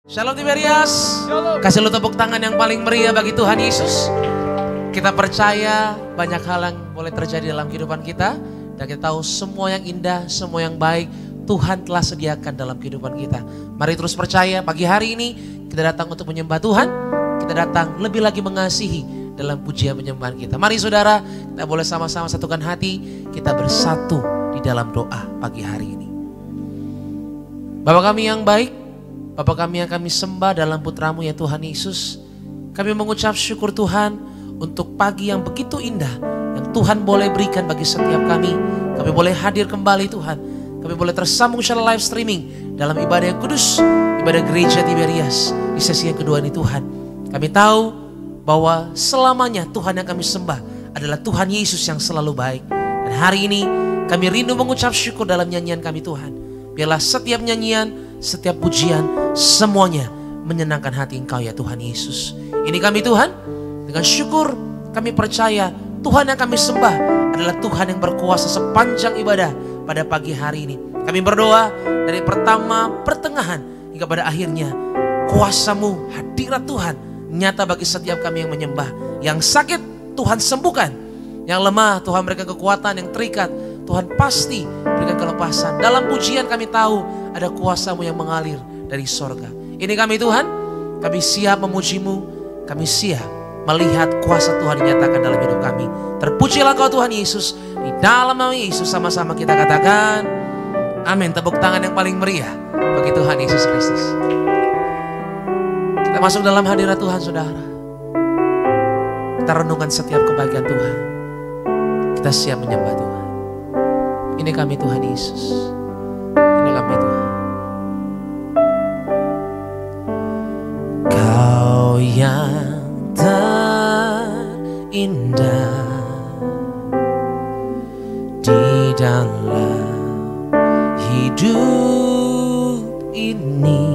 Shalom Tiberias. Kasih lu tepuk tangan yang paling meriah bagi Tuhan Yesus. Kita percaya banyak hal yang boleh terjadi dalam kehidupan kita. Dan kita tahu semua yang indah, semua yang baik Tuhan telah sediakan dalam kehidupan kita. Mari terus percaya, pagi hari ini kita datang untuk menyembah Tuhan. Kita datang lebih lagi mengasihi dalam pujian penyembahan kita. Mari saudara, kita boleh sama-sama satukan hati. Kita bersatu di dalam doa pagi hari ini. Bapa kami yang baik, Bapa kami yang kami sembah dalam putramu ya Tuhan Yesus. Kami mengucap syukur Tuhan untuk pagi yang begitu indah yang Tuhan boleh berikan bagi setiap kami. Kami boleh hadir kembali Tuhan. Kami boleh tersambung secara live streaming dalam ibadah yang kudus, ibadah gereja Tiberias di sesi yang kedua ini Tuhan. Kami tahu bahwa selamanya Tuhan yang kami sembah adalah Tuhan Yesus yang selalu baik. Dan hari ini kami rindu mengucap syukur dalam nyanyian kami Tuhan. Biarlah setiap nyanyian, setiap pujian, semuanya menyenangkan hati Engkau ya Tuhan Yesus. Ini kami Tuhan, dengan syukur kami percaya Tuhan yang kami sembah adalah Tuhan yang berkuasa sepanjang ibadah pada pagi hari ini. Kami berdoa dari pertama pertengahan hingga pada akhirnya kuasa-Mu, hadirat Tuhan nyata bagi setiap kami yang menyembah. Yang sakit Tuhan sembuhkan, yang lemah Tuhan berikan kekuatan, yang terikat Tuhan pasti berikan kelepasan. Dalam pujian kami tahu ada kuasa-Mu yang mengalir dari sorga. Ini kami Tuhan, kami siap memuji-Mu, kami siap melihat kuasa Tuhan dinyatakan dalam hidup kami. Terpujilah Kau Tuhan Yesus, di dalam nama Yesus sama-sama kita katakan amin. Tepuk tangan yang paling meriah bagi Tuhan Yesus Kristus. Kita masuk dalam hadirat Tuhan saudara. Kita renungkan setiap kebaikan Tuhan. Kita siap menyembah Tuhan. Ini kami Tuhan Yesus. Ini kami Tuhan. Kau yang terindah di dalam hidup ini,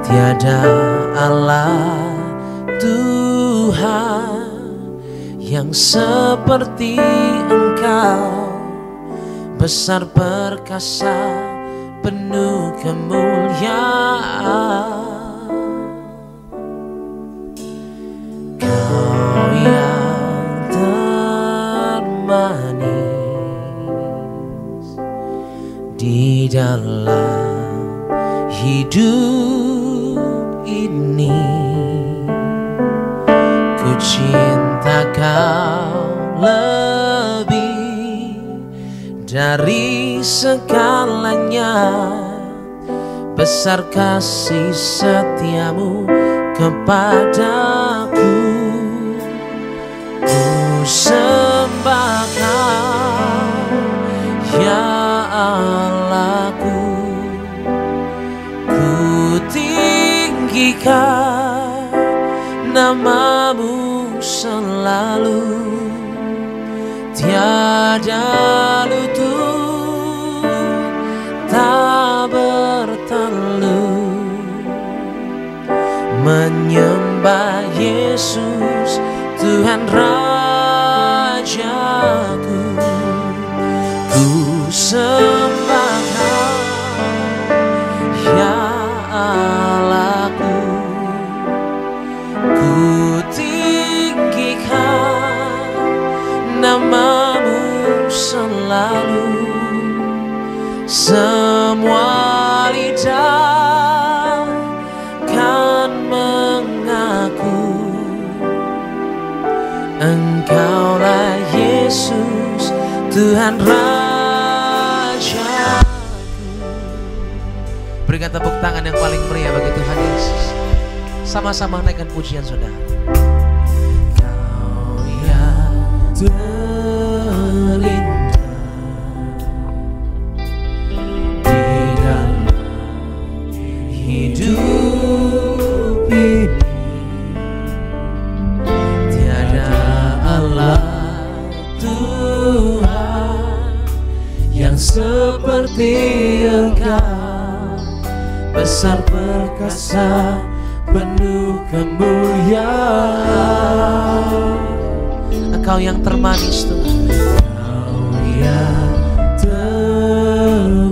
tiada Allah Tuhan yang seperti Engkau, besar perkasa penuh kemuliaan. Kau yang termanis di dalam hidup ini, ku cinta Kau lebih dari segalanya. Besar kasih setiamu kepadaku, ku sembah Kau ya Allahku, ku tinggikan nama-Mu selalu. Tiada lutut tak bertalu menyembah Yesus Tuhan Rajaku. Ku sembah Kau ya Allahku, ku tinggikan nama-Mu selalu. Semua lidah kan mengaku Engkaulah Yesus Tuhan Rajaku. Berikan tepuk tangan yang paling meriah bagi Tuhan Yesus. Sama-sama naikkan pujian saudara. Kau yang terindah di dalam hidup ini, tiada Allah Tuhan yang seperti Engkau, besar perkasa penuh kemuliaan. Engkau yang termanis Tuhan, Engkau yang termanis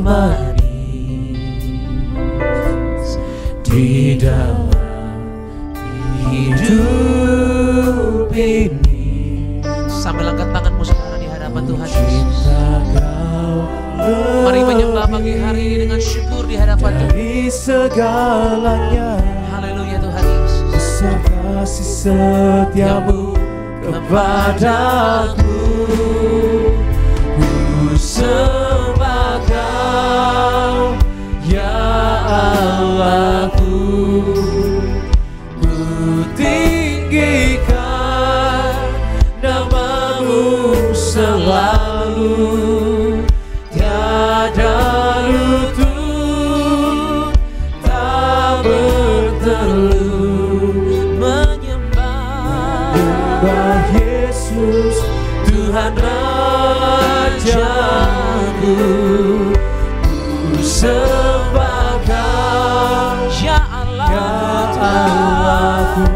Mari menyembah pagi hari ini dengan syukur di hadapan Tuhan. Dari segalanya, Haleluya Tuhan Yesus. besar kasih setiamu kepadaku. Ku sembah Kau, ya Allahku. Ku tinggikan namamu selalu. Tiada lutut tak bertelut menyembah Yesus, Tuhan Rajaku. Ku sembah Kau, Ya Allah, ya Allahku.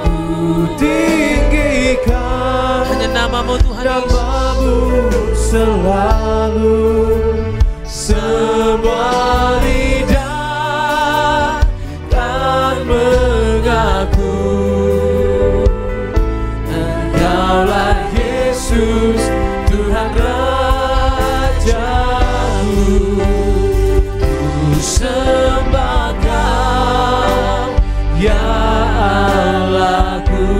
Ku tinggikan hanya namamu Tuhan Yesus. namamu selalu. Semua lidah kan mengaku Engkaulah Yesus, Tuhan Rajaku. Ku sembah Kau, ya Allahku.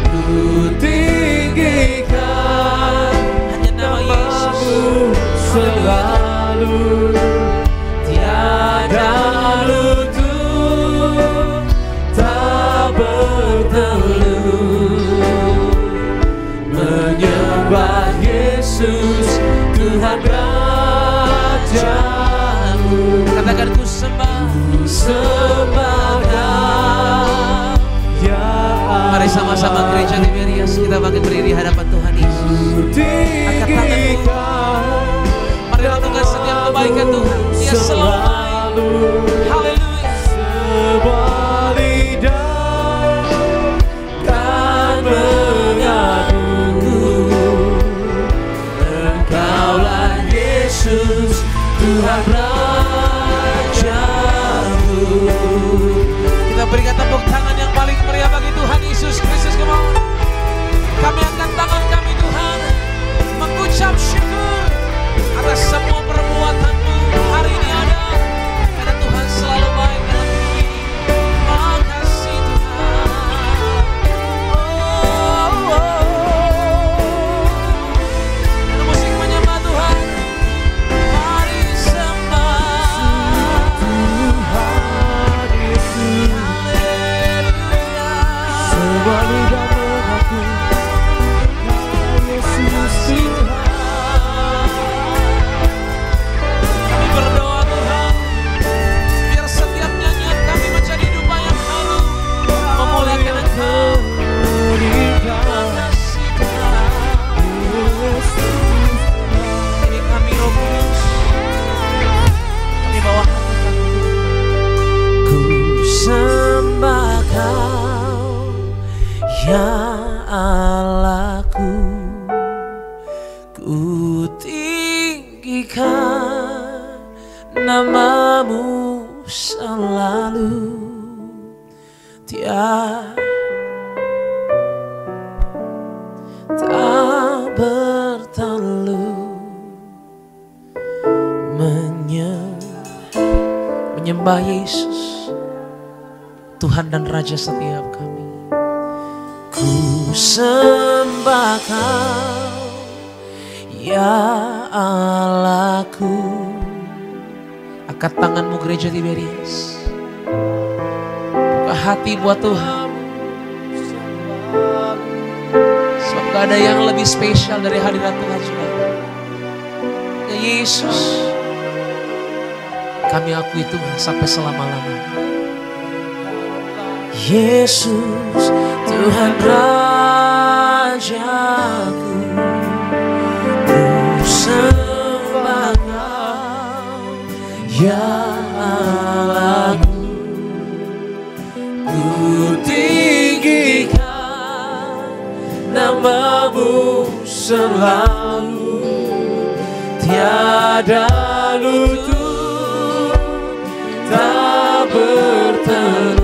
Ku tinggikan namamu selalu. Tiada lutut tak bertelut menyembah Yesus, Tuhan Rajaku. Katakan ku sembah. Sembah Kau, ya Mari sama-sama gereja Tiberias kita bangkit berdiri di hadapan Tuhan Yesus. Angkat tanganmu. Mari lakukan setiap kebaikan Tuhan. Dia selalu baik. Haleluya. Semua lidah kan mengaku Engkaulah Yesus, Tuhan Rajaku. Kita berikan tepuk tangan yang paling meriah bagi Tuhan Yesus Kristus. Come on. Kami angkat tangan kami Tuhan, mengucap syukur atas semua perbuatan-Mu hari ini ada. Karena Tuhan selalu baik dalam hidup ini. Makasih Tuhan. Dan musik menyembah Tuhan. Mari sembah Tuhan Yesus. Haleluya. Semua lidah mengaku Yesus Tuhan. Kami berdoa Tuhan, biar setiap nyanyian kami menjadi dupa yang halu, memuliakan Engkau. Makasih Tuhan. Ini kami Roh Kudus, kami bawa hati kami. Ku sembah Kau, ya Allahku. Ku tinggikan namamu selalu. Tiada tak bertelut menyembah Yesus, Tuhan dan Raja setiap kami. Ku sembah Kau, ya Allahku. Angkat tanganmu gereja Tiberias, buka hati buat Tuhan. Sebab gak ada yang lebih spesial dari hadirat Tuhan saudara. Ya Yesus, kami akui Tuhan sampai selama-lamanya. Yesus, Tuhan Rajaku. Ku sembah Kau, ya Allahku. Ku tinggikan namamu selalu. Tiada lutut tak bertelut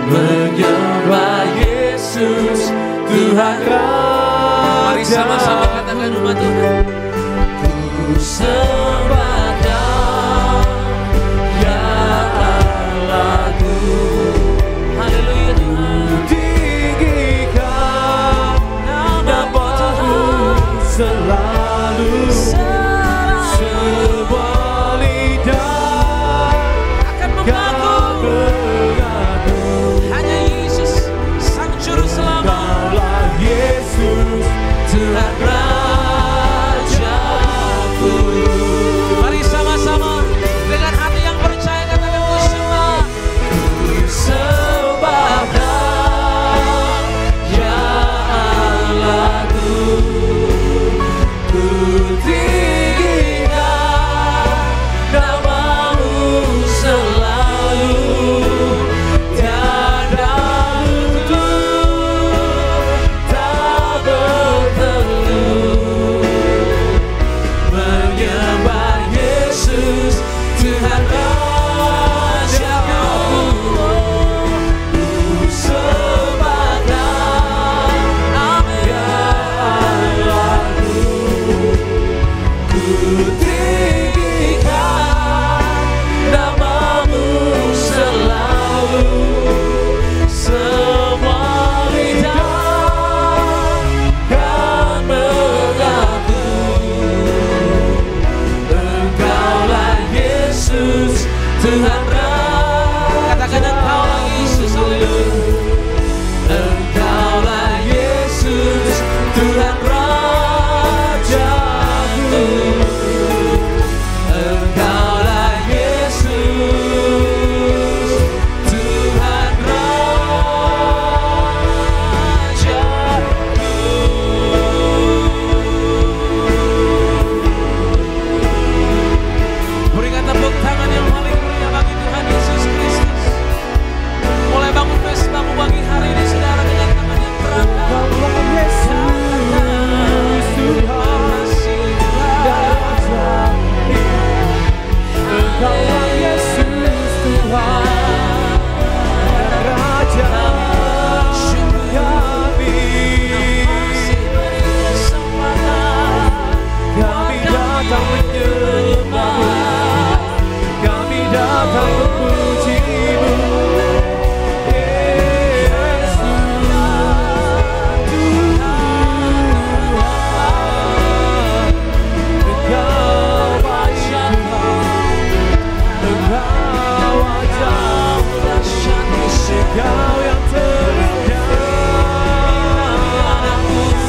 menyembah Yesus, Tuhan Tuhan Raja. Mari sama-sama katakan umat Tuhan. Ku sembah Kau, ya Allahku. Haleluya Tuhan. Tinggikan nama-Mu selalu. Semua lidah Akan mengaku hanya Yesus Sang Juru Selamat. Kaulah Yesus, Tuhan Rajaku. Mari sama-sama dengan hati yang percaya katakan ku sembah. Ku sembah Kau, ya Allahku. Ku tinggikan nama-Mu selalu. Tiada lutut tak bertelut menyembah Yesus, Tuhan Rajaku. Ku sembah Kau, ya Allahku. Ku tinggikan nama-Mu selalu. Semua lidah kan mengaku Engkaulah Yesus, Tuhan Raja. Katakan Engkaulah Yesus. Haleluya. Engkaulah Yesus, Tuhan Rajaku. Engkaulah Yesus, Tuhan Rajaku. Berikan tepuk tangan yang paling meriah bagi Tuhan Yesus Kristus. Mulai bangun pestamu bagi hari ini saudara dengan tangan yang berangkat. Engkaulah Yesus, Tuhan Raja. Engkaulah Yesus, Tuhan Raja kami. Kami datang menyembah-Mu, kami datang memuji-Mu. Yesus, Tuhan, Engkau baik Tuhan, Engkau ajaib, Engkau yang terindah.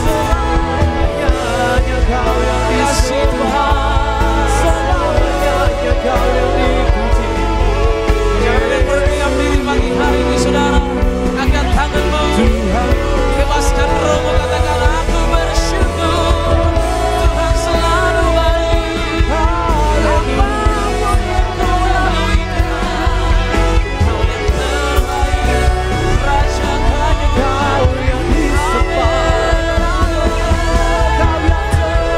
Selamanya Kau yang disembah, selamanya Kau yang dipuji. Jangan berdiam diri pagi hari ini saudara. Angkat tanganmu. Tuhan, Bebaskan rohmu, katakan aku bersyukur. Tuhan selalu baik. Apapun yang kau lalui Tuhan, Kau yang terbaik. Raja Kami Kau yang disembah, Kau yang terbaik.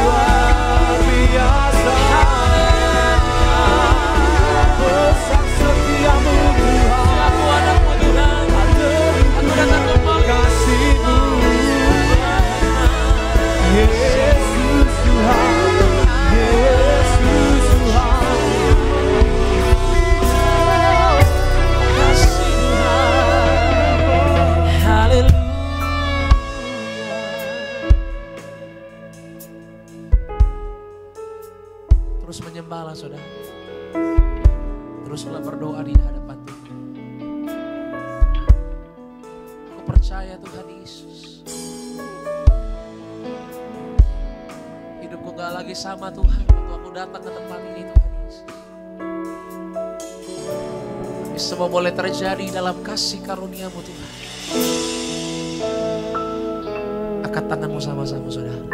Luar biasa, besar setiamu Tuhan. Aku anakmu Tuhan. Aku datang kembali. Kasih-Mu, Yesus Tuhan, Yesus Tuhan. Kasih Tuhan. Haleluya. Terus menyembahlah saudara. Teruslah berdoa di hadapan Tuhan. Aku percaya Tuhan Yesus. Hidupku gak lagi sama Tuhan waktu aku datang ke tempat ini Tuhan Yesus. Ini semua boleh terjadi dalam kasih karunia-Mu Tuhan. Angkat tanganmu sama-sama saudara.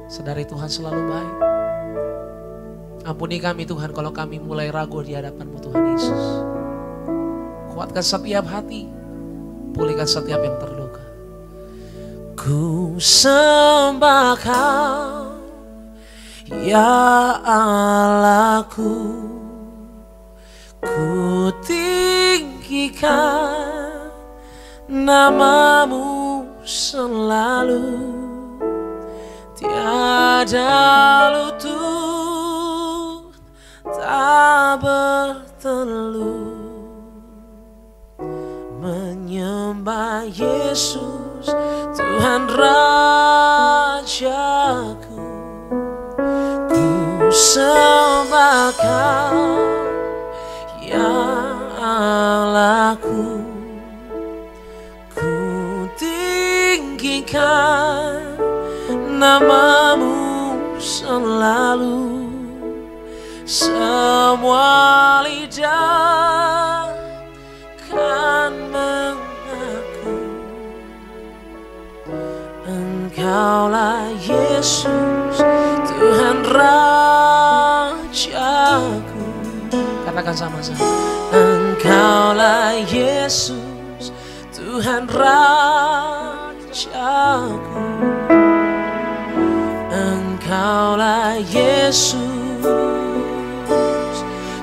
Sadari Tuhan selalu baik. Ampuni kami Tuhan kalau kami mulai ragu di hadapan-Mu Tuhan Yesus. Kuatkan setiap hati, pulihkan setiap yang terluka. Ku sembah Kau, ya Allahku. Ku tinggikan namamu selalu, tiada lutut tak bertelut menyembah Yesus Tuhan Rajaku. Ku sembah Kau ya Allahku, ku tinggikan namamu selalu, semua lidah kan mengaku Engkaulah Yesus Tuhan Rajaku. Katakan sama-sama. Engkaulah Yesus Tuhan Rajaku. Engkaulah Yesus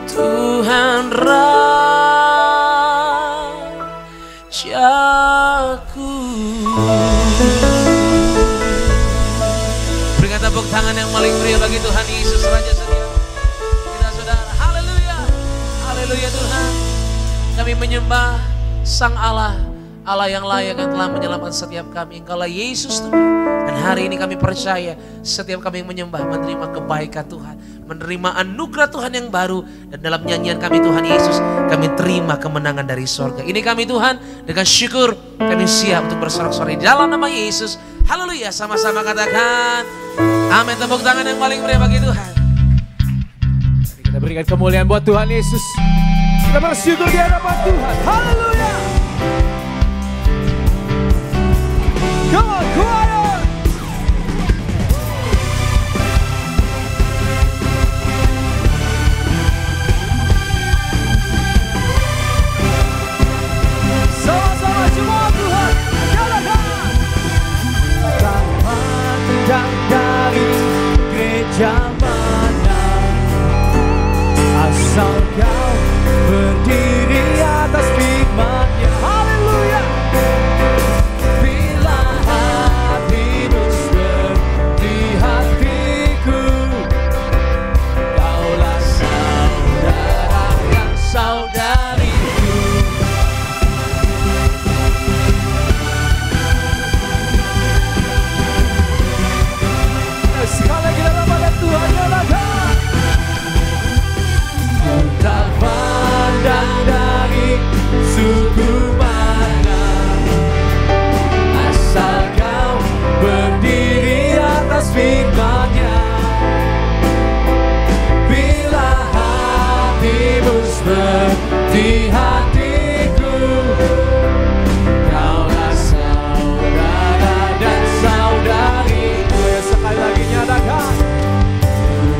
Tuhan Rajaku. Berikan tepuk tangan yang paling meriah bagi Tuhan Yesus Raja setia. Kita saudara, haleluya, haleluya Tuhan. Kami menyembah Sang Allah, Allah yang layak yang telah menyelamatkan setiap kami. Engkaulah Yesus Tuhan. Dan hari ini kami percaya setiap kami yang menyembah menerima kebaikan Tuhan, menerima anugerah Tuhan yang baru. Dan dalam nyanyian kami Tuhan Yesus, kami terima kemenangan dari sorga. Ini kami Tuhan, dengan syukur kami siap untuk bersorak-sorai di dalam nama Yesus. Haleluya, sama-sama katakan amin. Tepuk tangan yang paling meriah bagi Tuhan. Kita berikan kemuliaan buat Tuhan Yesus. Kita bersyukur di hadapan Tuhan. Haleluya. Come on, choir. Sama-sama jemaat Tuhan. Nyalakan. Tak pandang dari gereja mana, asal Kau berdiri atas firman-Nya. Haleluya. Bila hatimu seperti hatiku, Kaulah saudara dan saudariku. Sekali lagi dalam nama Tuhan, nyalakan. Tak pandang dari suku mana, asal Kau berdiri atas firman-Nya. Bila hatimu seperti hatiku, Kaulah saudara dan saudariku. Sekali lagi nyatakan.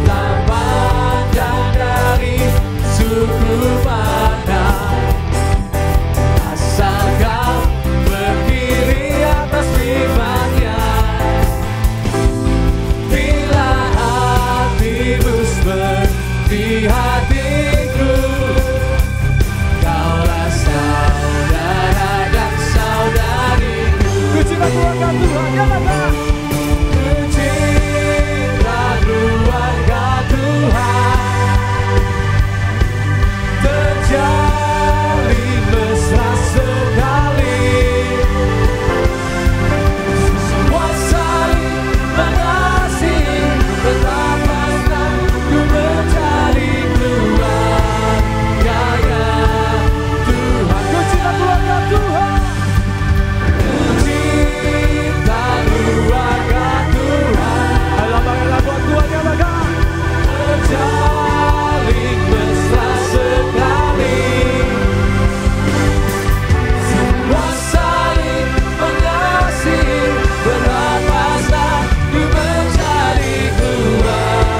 Tak pandang dari suku mana, asal Kau berdiri atas firman-Nya. Bila hatimu seperti hatiku, Kaulah saudara dan saudariku. Pujilah keluarga Tuhan, nyatakan. Pujilah keluarga Tuhan, terjalin mesra sekali. Semua saling mengasihi, betapa ku mencari keluarga-Nya Tuhan. Pujilah keluarga Tuhan. Pujilah keluarga Tuhan. Alhamdulillah buat Tuhan yang bagai. Terjalin mesra sekali. Semua saling mengasihi, berapa ku mencari keluarga-Nya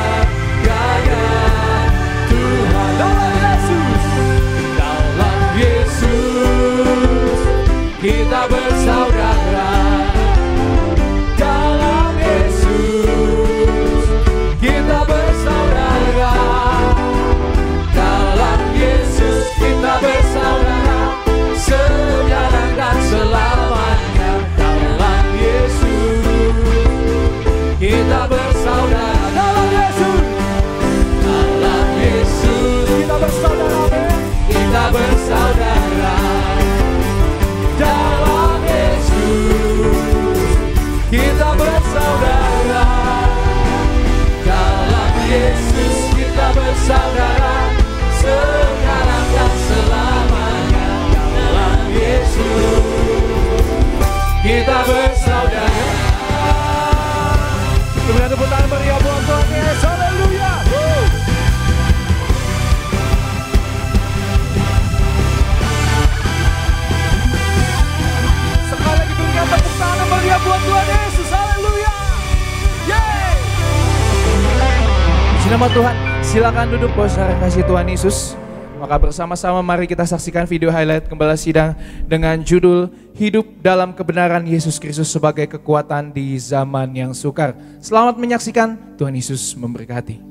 Tuhan. Dalam Yesus, dalam Yesus kita bersaudara. Dalam Yesus kita bersaudara. Dalam Yesus nama Tuhan. Silakan duduk bos, kasih Tuhan Yesus. Maka bersama-sama mari kita saksikan video highlight Gembala Sidang dengan judul Hidup dalam Kebenaran Yesus Kristus sebagai Kekuatan di Zaman yang Sukar. Selamat menyaksikan, Tuhan Yesus memberkati.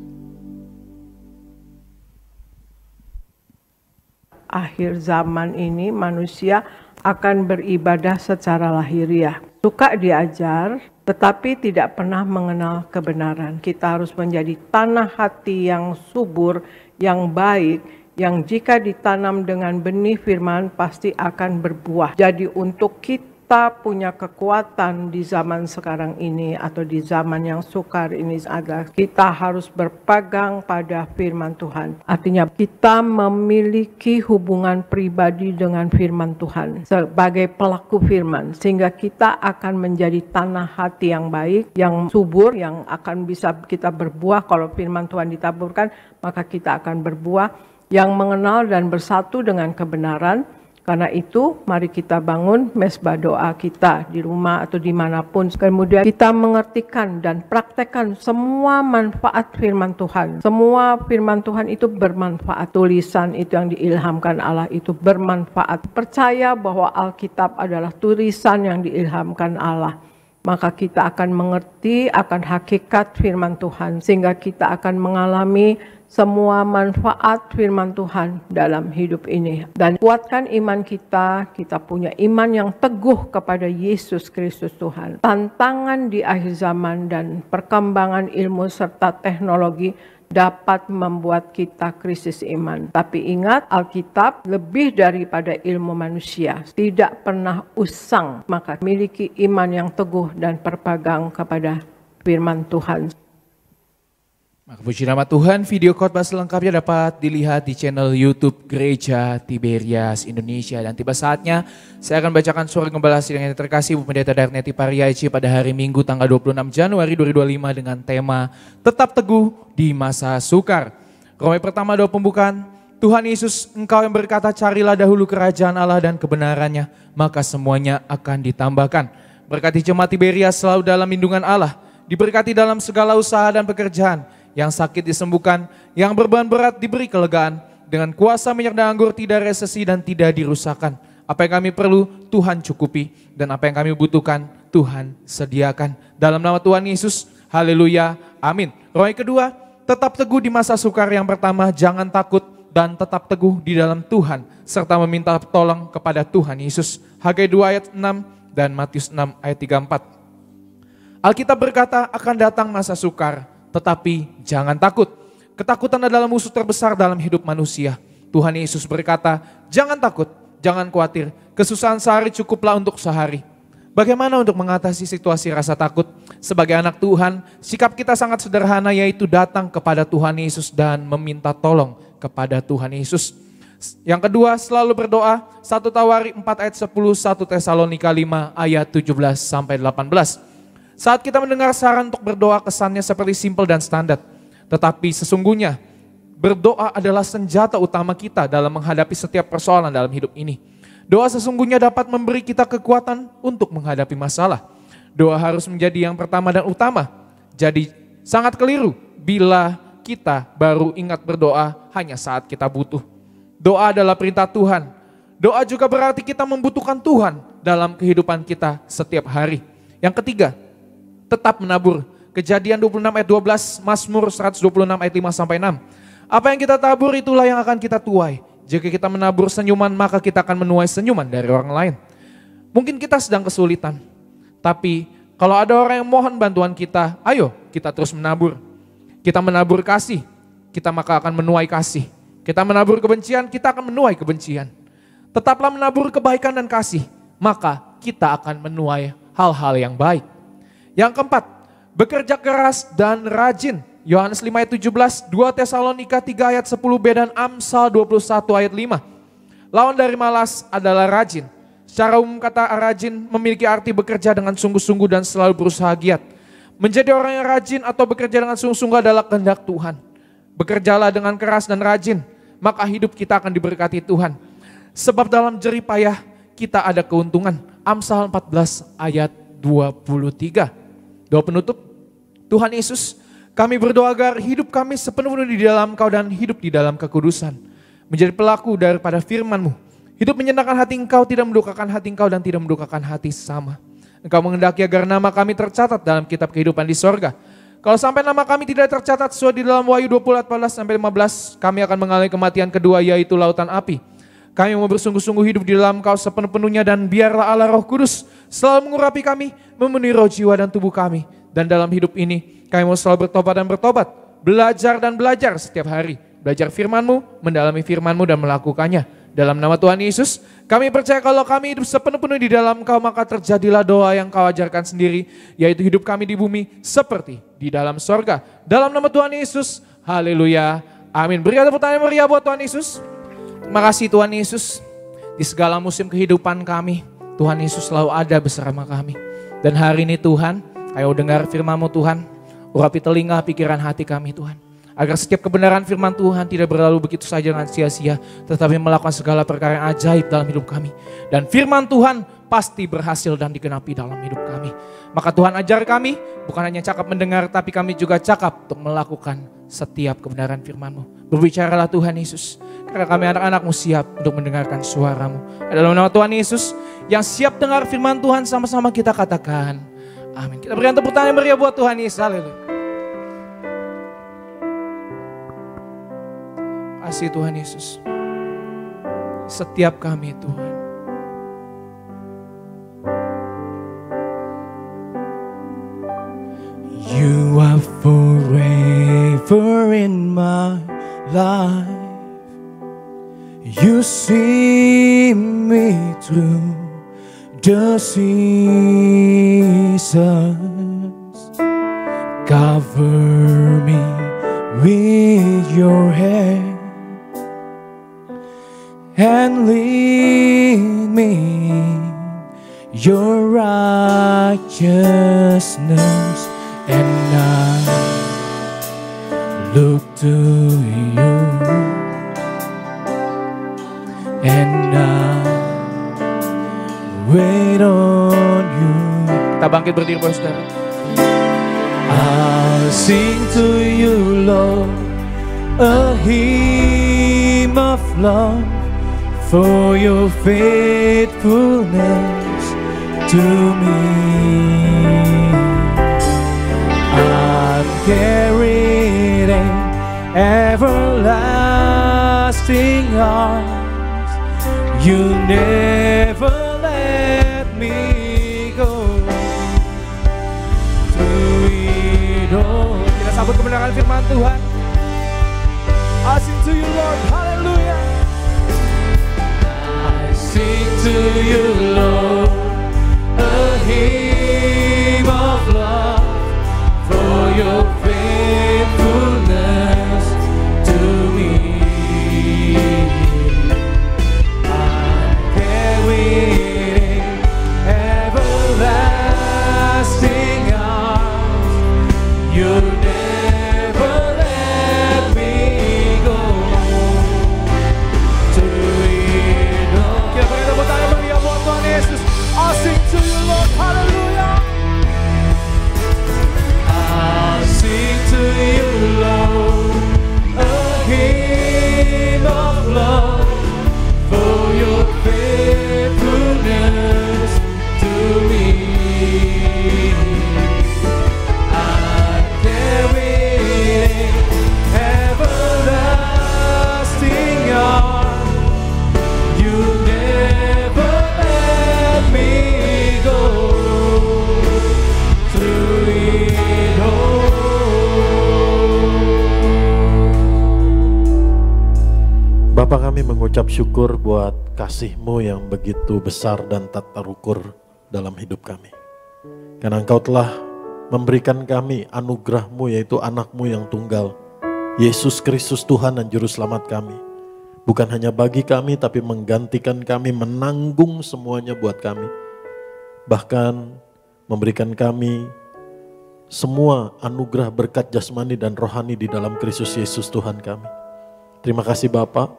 Akhir zaman ini manusia akan beribadah secara lahiriah. Suka diajar, tetapi tidak pernah mengenal kebenaran. Kita harus menjadi tanah hati yang subur, yang baik, yang jika ditanam dengan benih firman pasti akan berbuah. Jadi untuk kita punya kekuatan di zaman sekarang ini atau di zaman yang sukar ini adalah kita harus berpegang pada firman Tuhan. Artinya kita memiliki hubungan pribadi dengan firman Tuhan sebagai pelaku firman. Sehingga kita akan menjadi tanah hati yang baik, yang subur, yang akan bisa kita berbuah. Kalau firman Tuhan ditaburkan maka kita akan berbuah yang mengenal dan bersatu dengan kebenaran. Karena itu mari kita bangun mesbah doa kita di rumah atau dimanapun. Kemudian kita mengertikan dan praktekkan semua manfaat firman Tuhan. Semua firman Tuhan itu bermanfaat. Tulisan itu yang diilhamkan Allah itu bermanfaat. Percaya bahwa Alkitab adalah tulisan yang diilhamkan Allah. Maka kita akan mengerti akan hakikat firman Tuhan. Sehingga kita akan mengalami semua manfaat firman Tuhan dalam hidup ini. Dan kuatkan iman kita punya iman yang teguh kepada Yesus Kristus Tuhan. Tantangan di akhir zaman dan perkembangan ilmu serta teknologi dapat membuat kita krisis iman. Tapi ingat, Alkitab lebih daripada ilmu manusia. Tidak pernah usang, maka miliki iman yang teguh dan berpegang kepada firman Tuhan. Maka puji nama Tuhan, video khotbah selengkapnya dapat dilihat di channel YouTube Gereja Tiberias Indonesia. Dan tiba saatnya saya akan bacakan suara Gembala Sidang yang terkasih Bu Pendeta Darneti Pariyaci pada hari Minggu tanggal 26 Januari 2025 dengan tema Tetap Teguh di Masa Sukar. Romawi pertama doa pembukaan, Tuhan Yesus, Engkau yang berkata carilah dahulu kerajaan Allah dan kebenarannya, maka semuanya akan ditambahkan. Berkati jemaat Tiberias selalu dalam lindungan Allah, diberkati dalam segala usaha dan pekerjaan, yang sakit disembuhkan, yang beban berat diberi kelegaan, dengan kuasa minyak dan anggur tidak resesi dan tidak dirusakkan. Apa yang kami perlu, Tuhan cukupi, dan apa yang kami butuhkan, Tuhan sediakan. Dalam nama Tuhan Yesus, haleluya, amin. Roh kedua, tetap teguh di masa sukar. Yang pertama, jangan takut dan tetap teguh di dalam Tuhan, serta meminta tolong kepada Tuhan Yesus. Hagai 2 ayat 6 dan Matius 6 ayat 34. Alkitab berkata akan datang masa sukar, tetapi jangan takut. Ketakutan adalah musuh terbesar dalam hidup manusia. Tuhan Yesus berkata, jangan takut, jangan khawatir. Kesusahan sehari cukuplah untuk sehari. Bagaimana untuk mengatasi situasi rasa takut? Sebagai anak Tuhan, sikap kita sangat sederhana, yaitu datang kepada Tuhan Yesus dan meminta tolong kepada Tuhan Yesus. Yang kedua, selalu berdoa. 1 Tawari 4 ayat 10, 1 Tesalonika 5 ayat 17 sampai 18. Saat kita mendengar saran untuk berdoa kesannya seperti simpel dan standar. Tetapi sesungguhnya berdoa adalah senjata utama kita dalam menghadapi setiap persoalan dalam hidup ini. Doa sesungguhnya dapat memberi kita kekuatan untuk menghadapi masalah. Doa harus menjadi yang pertama dan utama. Jadi sangat keliru bila kita baru ingat berdoa hanya saat kita butuh. Doa adalah perintah Tuhan. Doa juga berarti kita membutuhkan Tuhan dalam kehidupan kita setiap hari. Yang ketiga, tetap menabur. Kejadian 26 ayat 12, Mazmur 126 ayat 5 sampai 6. Apa yang kita tabur itulah yang akan kita tuai. Jika kita menabur senyuman, maka kita akan menuai senyuman dari orang lain. Mungkin kita sedang kesulitan, tapi kalau ada orang yang mohon bantuan kita, ayo kita terus menabur. Kita menabur kasih, kita maka akan menuai kasih. Kita menabur kebencian, kita akan menuai kebencian. Tetaplah menabur kebaikan dan kasih, maka kita akan menuai hal-hal yang baik. Yang keempat, bekerja keras dan rajin. Yohanes 5 ayat 17, 2 Tesalonika 3 ayat 10b dan Amsal 21 ayat 5. Lawan dari malas adalah rajin. Secara umum kata rajin memiliki arti bekerja dengan sungguh-sungguh dan selalu berusaha giat. Menjadi orang yang rajin atau bekerja dengan sungguh-sungguh adalah kehendak Tuhan. Bekerjalah dengan keras dan rajin, maka hidup kita akan diberkati Tuhan. Sebab dalam jerih payah kita ada keuntungan. Amsal 14 ayat 23. Doa penutup, Tuhan Yesus, Kami berdoa agar hidup kami sepenuh-penuhnya di dalam Engkau dan hidup di dalam kekudusan. Menjadi pelaku daripada firman-Mu. Hidup menyenangkan hati Engkau, tidak mendukakan hati Engkau dan tidak mendukakan hati sesama. Engkau menghendaki agar nama kami tercatat dalam kitab kehidupan di sorga. Kalau sampai nama kami tidak tercatat sesuai di dalam Wahyu 20:14-15, kami akan mengalami kematian kedua, yaitu lautan api. Kami mau bersungguh-sungguh hidup di dalam Engkau sepenuh-penuhnya, dan biarlah Allah Roh Kudus selalu mengurapi kami, memenuhi roh, jiwa, dan tubuh kami. Dan dalam hidup ini, kami mau selalu bertobat dan bertobat, belajar dan belajar setiap hari. Belajar firman-Mu, mendalami firman-Mu dan melakukannya. Dalam nama Tuhan Yesus, kami percaya kalau kami hidup sepenuh-penuhnya di dalam Engkau, maka terjadilah doa yang Kau ajarkan sendiri, yaitu hidup kami di bumi seperti di dalam sorga. Dalam nama Tuhan Yesus, haleluya, amin. Berikan tepuk tangan yang meriah buat Tuhan Yesus. Terima kasih Tuhan Yesus, di segala musim kehidupan kami, Tuhan Yesus selalu ada bersama kami. Dan hari ini Tuhan, ayo dengar firman-Mu Tuhan, urapi telinga, pikiran, hati kami Tuhan. Agar setiap kebenaran firman Tuhan tidak berlalu begitu saja dengan sia-sia, tetapi melakukan segala perkara yang ajaib dalam hidup kami. Dan firman Tuhan pasti berhasil dan digenapi dalam hidup kami. Maka Tuhan ajar kami, bukan hanya cakap mendengar, tapi kami juga cakap untuk melakukan setiap kebenaran firman-Mu. Berbicaralah Tuhan Yesus, karena kami anak-anak-Mu siap untuk mendengarkan suara-Mu. Dalam nama Tuhan Yesus, yang siap dengar firman Tuhan sama-sama kita katakan, amin. Kita berikan tepuk tangan yang meriah buat Tuhan Yesus, haleluya. Kasih Tuhan Yesus, setiap kami Tuhan. You are forever in my life. You see me through the seasons. Cover me with your hand and lead me in your righteousness, and I look to you, and I wait on you. Kita bangkit berdiri Bapak Saudara. I'll sing to you, Lord, a hymn of love, for your faithfulness to me. I'm carried in everlasting arms. You never let me go. Through it all. Kita sambut kebenaran firman Tuhan. I sing to you Lord, haleluya. Sing to you, Lord, a hymn of love, for your faithfulness to me. I'm carried in everlasting arms. You never let me go. I'll sing to you Lord, hallelujah. I'll sing to you, Lord, a hymn of love, for your faithfulness to me. I'm carried in everlasting arms. You never let me go. Through it all. Bapa, kami mengucap syukur buat kasih-Mu yang begitu besar dan tak terukur dalam hidup kami. Karena Engkau telah memberikan kami anugerah-Mu, yaitu anak-Mu yang tunggal, Yesus Kristus Tuhan dan Juru Selamat kami. Bukan hanya bagi kami, tapi menggantikan kami, menanggung semuanya buat kami. Bahkan memberikan kami semua anugerah berkat jasmani dan rohani di dalam Kristus Yesus Tuhan kami. Terima kasih Bapa,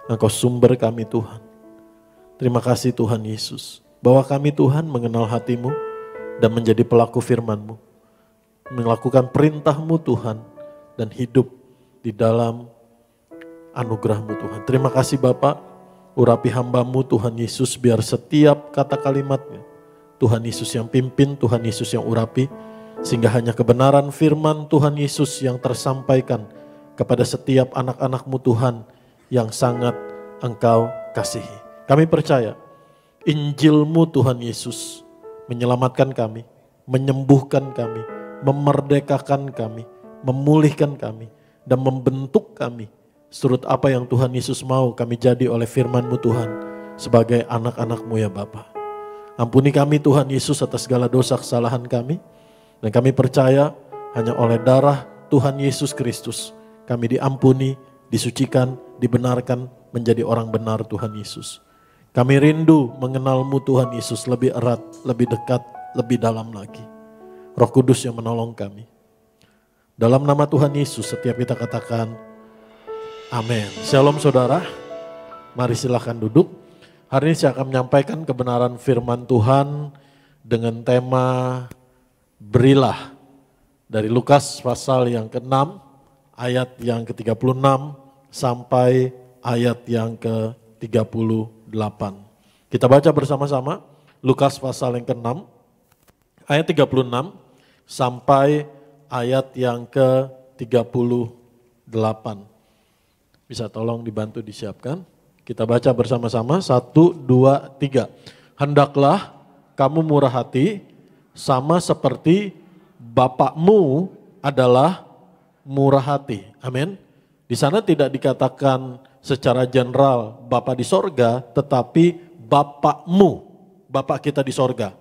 Engkau sumber kami Tuhan. Terima kasih Tuhan Yesus, bahwa kami Tuhan mengenal hati-Mu dan menjadi pelaku firman-Mu. melakukan perintah-Mu Tuhan, dan hidup di dalam anugerah-Mu Tuhan. Terima kasih Bapak, urapi hamba-Mu Tuhan Yesus, biar setiap kata kalimatnya Tuhan Yesus yang pimpin, Tuhan Yesus yang urapi, sehingga hanya kebenaran firman Tuhan Yesus yang tersampaikan kepada setiap anak-anak-Mu Tuhan yang sangat Engkau kasihi. Kami percaya Injil-Mu Tuhan Yesus menyelamatkan kami, menyembuhkan kami, memerdekakan kami, memulihkan kami, dan membentuk kami seturut apa yang Tuhan Yesus mau kami jadi oleh firman-Mu Tuhan sebagai anak-anak-Mu ya Bapa. Ampuni kami Tuhan Yesus atas segala dosa kesalahan kami, dan kami percaya hanya oleh darah Tuhan Yesus Kristus kami diampuni, disucikan, dibenarkan menjadi orang benar Tuhan Yesus. Kami rindu mengenal-Mu Tuhan Yesus lebih erat, lebih dekat, lebih dalam lagi. Roh Kudus yang menolong kami. Dalam nama Tuhan Yesus setiap kita katakan amin. Shalom saudara, mari silahkan duduk. Hari ini saya akan menyampaikan kebenaran firman Tuhan dengan tema berilah. Dari Lukas pasal yang ke-6, ayat yang ke-36 sampai ayat yang ke-38. Kita baca bersama-sama Lukas pasal yang ke-6, ayat 36 sampai ayat yang ke-38. Bisa tolong dibantu disiapkan. Kita baca bersama-sama, 1, 2, 3. Hendaklah kamu murah hati sama seperti Bapakmu adalah murah hati. Amin. Di sana tidak dikatakan secara general Bapa di sorga, tetapi Bapakmu, Bapak kita di sorga.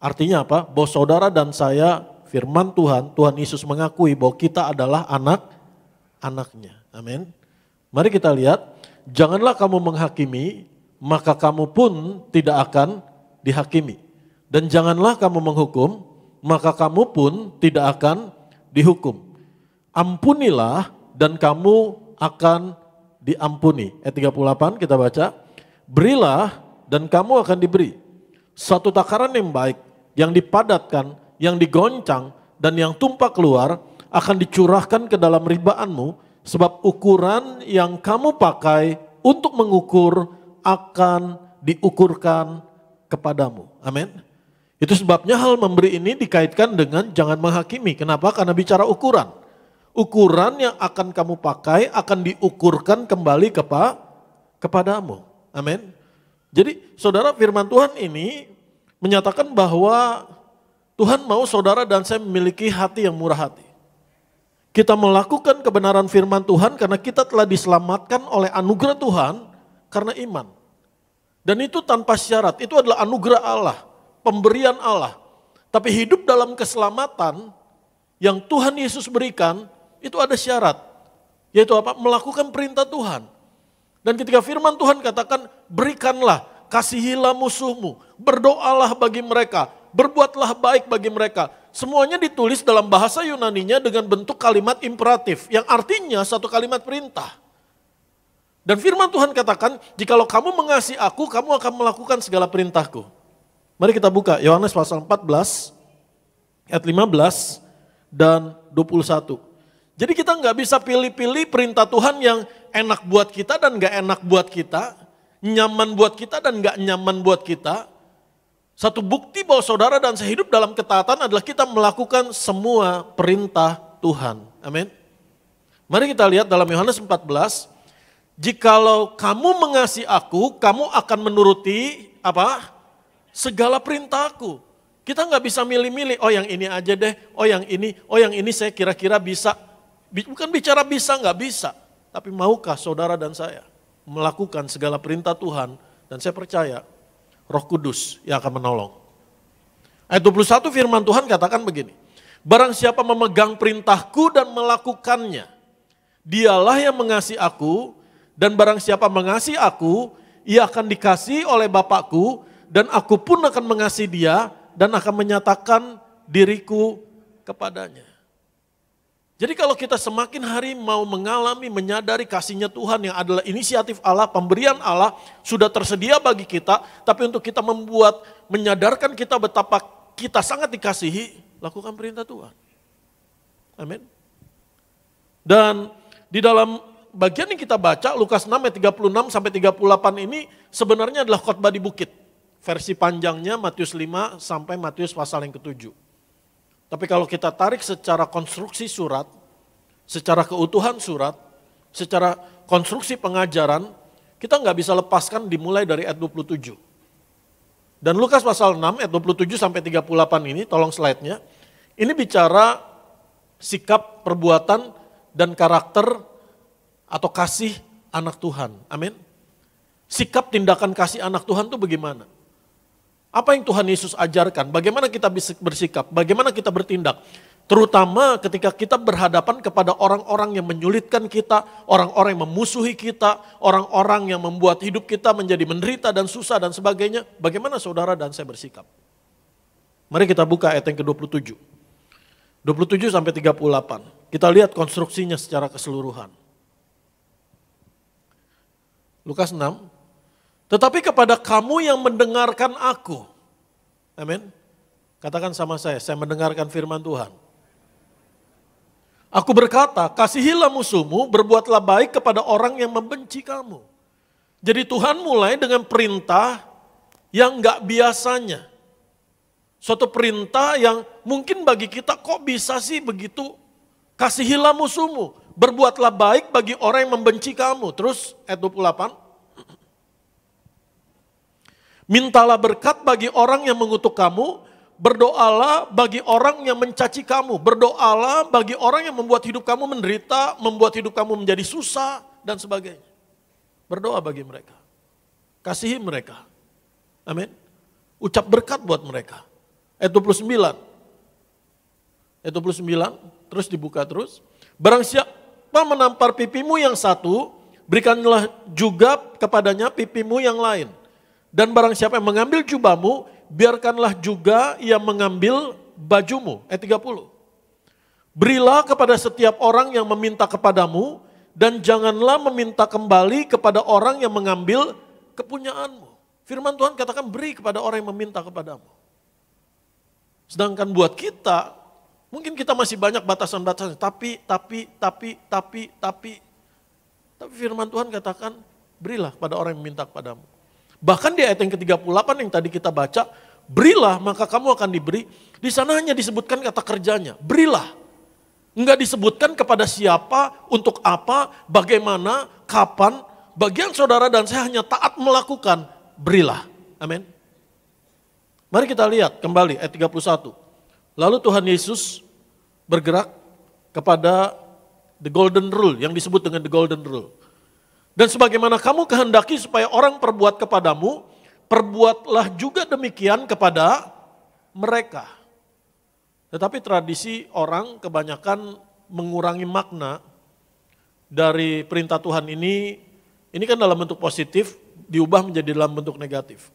Artinya apa? Bahwa saudara dan saya, firman Tuhan, Tuhan Yesus mengakui bahwa kita adalah anak-anaknya. Amin. Mari kita lihat. Janganlah kamu menghakimi, maka kamu pun tidak akan dihakimi. Dan janganlah kamu menghukum, maka kamu pun tidak akan dihukum. Ampunilah dan kamu akan diampuni. Ayat 38 kita baca. Berilah dan kamu akan diberi. Satu takaran yang baik, yang dipadatkan, yang digoncang, dan yang tumpah keluar akan dicurahkan ke dalam ribaanmu. Sebab ukuran yang kamu pakai untuk mengukur akan diukurkan kepadamu. Amin. Itu sebabnya hal memberi ini dikaitkan dengan jangan menghakimi. Kenapa? Karena bicara ukuran. Ukuran yang akan kamu pakai akan diukurkan kembali kepadamu. Amin. Jadi saudara, firman Tuhan ini menyatakan bahwa Tuhan mau saudara dan saya memiliki hati yang murah hati. Kita melakukan kebenaran firman Tuhan karena kita telah diselamatkan oleh anugerah Tuhan karena iman. Dan itu tanpa syarat, itu adalah anugerah Allah, pemberian Allah. Tapi hidup dalam keselamatan yang Tuhan Yesus berikan, itu ada syarat. Yaitu apa? Melakukan perintah Tuhan. Dan ketika firman Tuhan katakan, berikanlah, kasihilah musuhmu, berdoalah bagi mereka, berbuatlah baik bagi mereka. Semuanya ditulis dalam bahasa Yunaninya dengan bentuk kalimat imperatif yang artinya satu kalimat perintah. Dan firman Tuhan katakan, jikalau kamu mengasihi aku, kamu akan melakukan segala perintahku. Mari kita buka Yohanes pasal 14 ayat 15 dan 21. Jadi kita nggak bisa pilih-pilih perintah Tuhan yang enak buat kita dan nggak enak buat kita, nyaman buat kita dan nggak nyaman buat kita. Satu bukti bahwa saudara dan saya hidup dalam ketaatan adalah kita melakukan semua perintah Tuhan. Amin. Mari kita lihat dalam Yohanes 14. Jikalau kamu mengasihi aku, kamu akan menuruti apa? Segala perintahku. Kita nggak bisa milih-milih, oh yang ini aja deh, oh yang ini saya kira-kira bisa. Bukan bicara bisa, nggak bisa. Tapi maukah saudara dan saya melakukan segala perintah Tuhan? Dan saya percaya Roh Kudus yang akan menolong. Ayat 21 firman Tuhan katakan begini. Barang siapa memegang perintahku dan melakukannya, dialah yang mengasihi aku, dan barang siapa mengasihi aku, ia akan dikasihi oleh Bapakku, dan aku pun akan mengasihi dia, dan akan menyatakan diriku kepadanya. Jadi kalau kita semakin hari mau mengalami, menyadari kasihnya Tuhan yang adalah inisiatif Allah, pemberian Allah, sudah tersedia bagi kita, tapi untuk kita menyadarkan kita betapa kita sangat dikasihi, lakukan perintah Tuhan. Amin. Dan di dalam bagian yang kita baca, Lukas 6 ayat 36 sampai 38 ini sebenarnya adalah khotbah di bukit. Versi panjangnya Matius 5 sampai Matius pasal yang ke-7. Tapi kalau kita tarik secara konstruksi surat, secara keutuhan surat, secara konstruksi pengajaran, kita nggak bisa lepaskan dimulai dari ayat 27. Dan Lukas pasal 6 ayat 27 sampai 38 ini, tolong slide-nya, ini bicara sikap, perbuatan, dan karakter atau kasih anak Tuhan. Amin. Sikap tindakan kasih anak Tuhan itu bagaimana? Apa yang Tuhan Yesus ajarkan? Bagaimana kita bisa bersikap? Bagaimana kita bertindak? Terutama ketika kita berhadapan kepada orang-orang yang menyulitkan kita, orang-orang yang memusuhi kita, orang-orang yang membuat hidup kita menjadi menderita dan susah dan sebagainya. Bagaimana saudara dan saya bersikap? Mari kita buka ayat yang ke-27. 27 sampai 38. Kita lihat konstruksinya secara keseluruhan. Lukas 6. Tetapi kepada kamu yang mendengarkan aku. Amin. Katakan sama saya mendengarkan firman Tuhan. Aku berkata, kasihilah musuhmu, berbuatlah baik kepada orang yang membenci kamu. Jadi Tuhan mulai dengan perintah yang gak biasanya. Suatu perintah yang mungkin bagi kita kok bisa sih begitu. Kasihilah musuhmu, berbuatlah baik bagi orang yang membenci kamu. Terus ayat 28. Mintalah berkat bagi orang yang mengutuk kamu. Berdoalah bagi orang yang mencaci kamu. Berdoalah bagi orang yang membuat hidup kamu menderita, membuat hidup kamu menjadi susah, dan sebagainya. Berdoa bagi mereka. Kasihi mereka. Amin. Ucap berkat buat mereka. Ayat 29. Ayat 29, terus dibuka terus. Barang siapa menampar pipimu yang satu, berikanlah juga kepadanya pipimu yang lain. Dan barang siapa yang mengambil jubahmu, biarkanlah juga ia mengambil bajumu. Ayat 30. Berilah kepada setiap orang yang meminta kepadamu, dan janganlah meminta kembali kepada orang yang mengambil kepunyaanmu. Firman Tuhan katakan beri kepada orang yang meminta kepadamu. Sedangkan buat kita, mungkin kita masih banyak batasan-batasan. Tapi firman Tuhan katakan berilah kepada orang yang meminta kepadamu. Bahkan di ayat yang ke-38 yang tadi kita baca, berilah maka kamu akan diberi. Di sana hanya disebutkan kata kerjanya, berilah. Enggak disebutkan kepada siapa, untuk apa, bagaimana, kapan. Bagian saudara dan saya hanya taat melakukan, berilah. Amin. Mari kita lihat kembali ayat 31. Lalu Tuhan Yesus bergerak kepada the golden rule, yang disebut dengan the golden rule. Dan sebagaimana kamu kehendaki supaya orang perbuat kepadamu, perbuatlah juga demikian kepada mereka. Tetapi tradisi orang kebanyakan mengurangi makna dari perintah Tuhan ini kan dalam bentuk positif, diubah menjadi dalam bentuk negatif.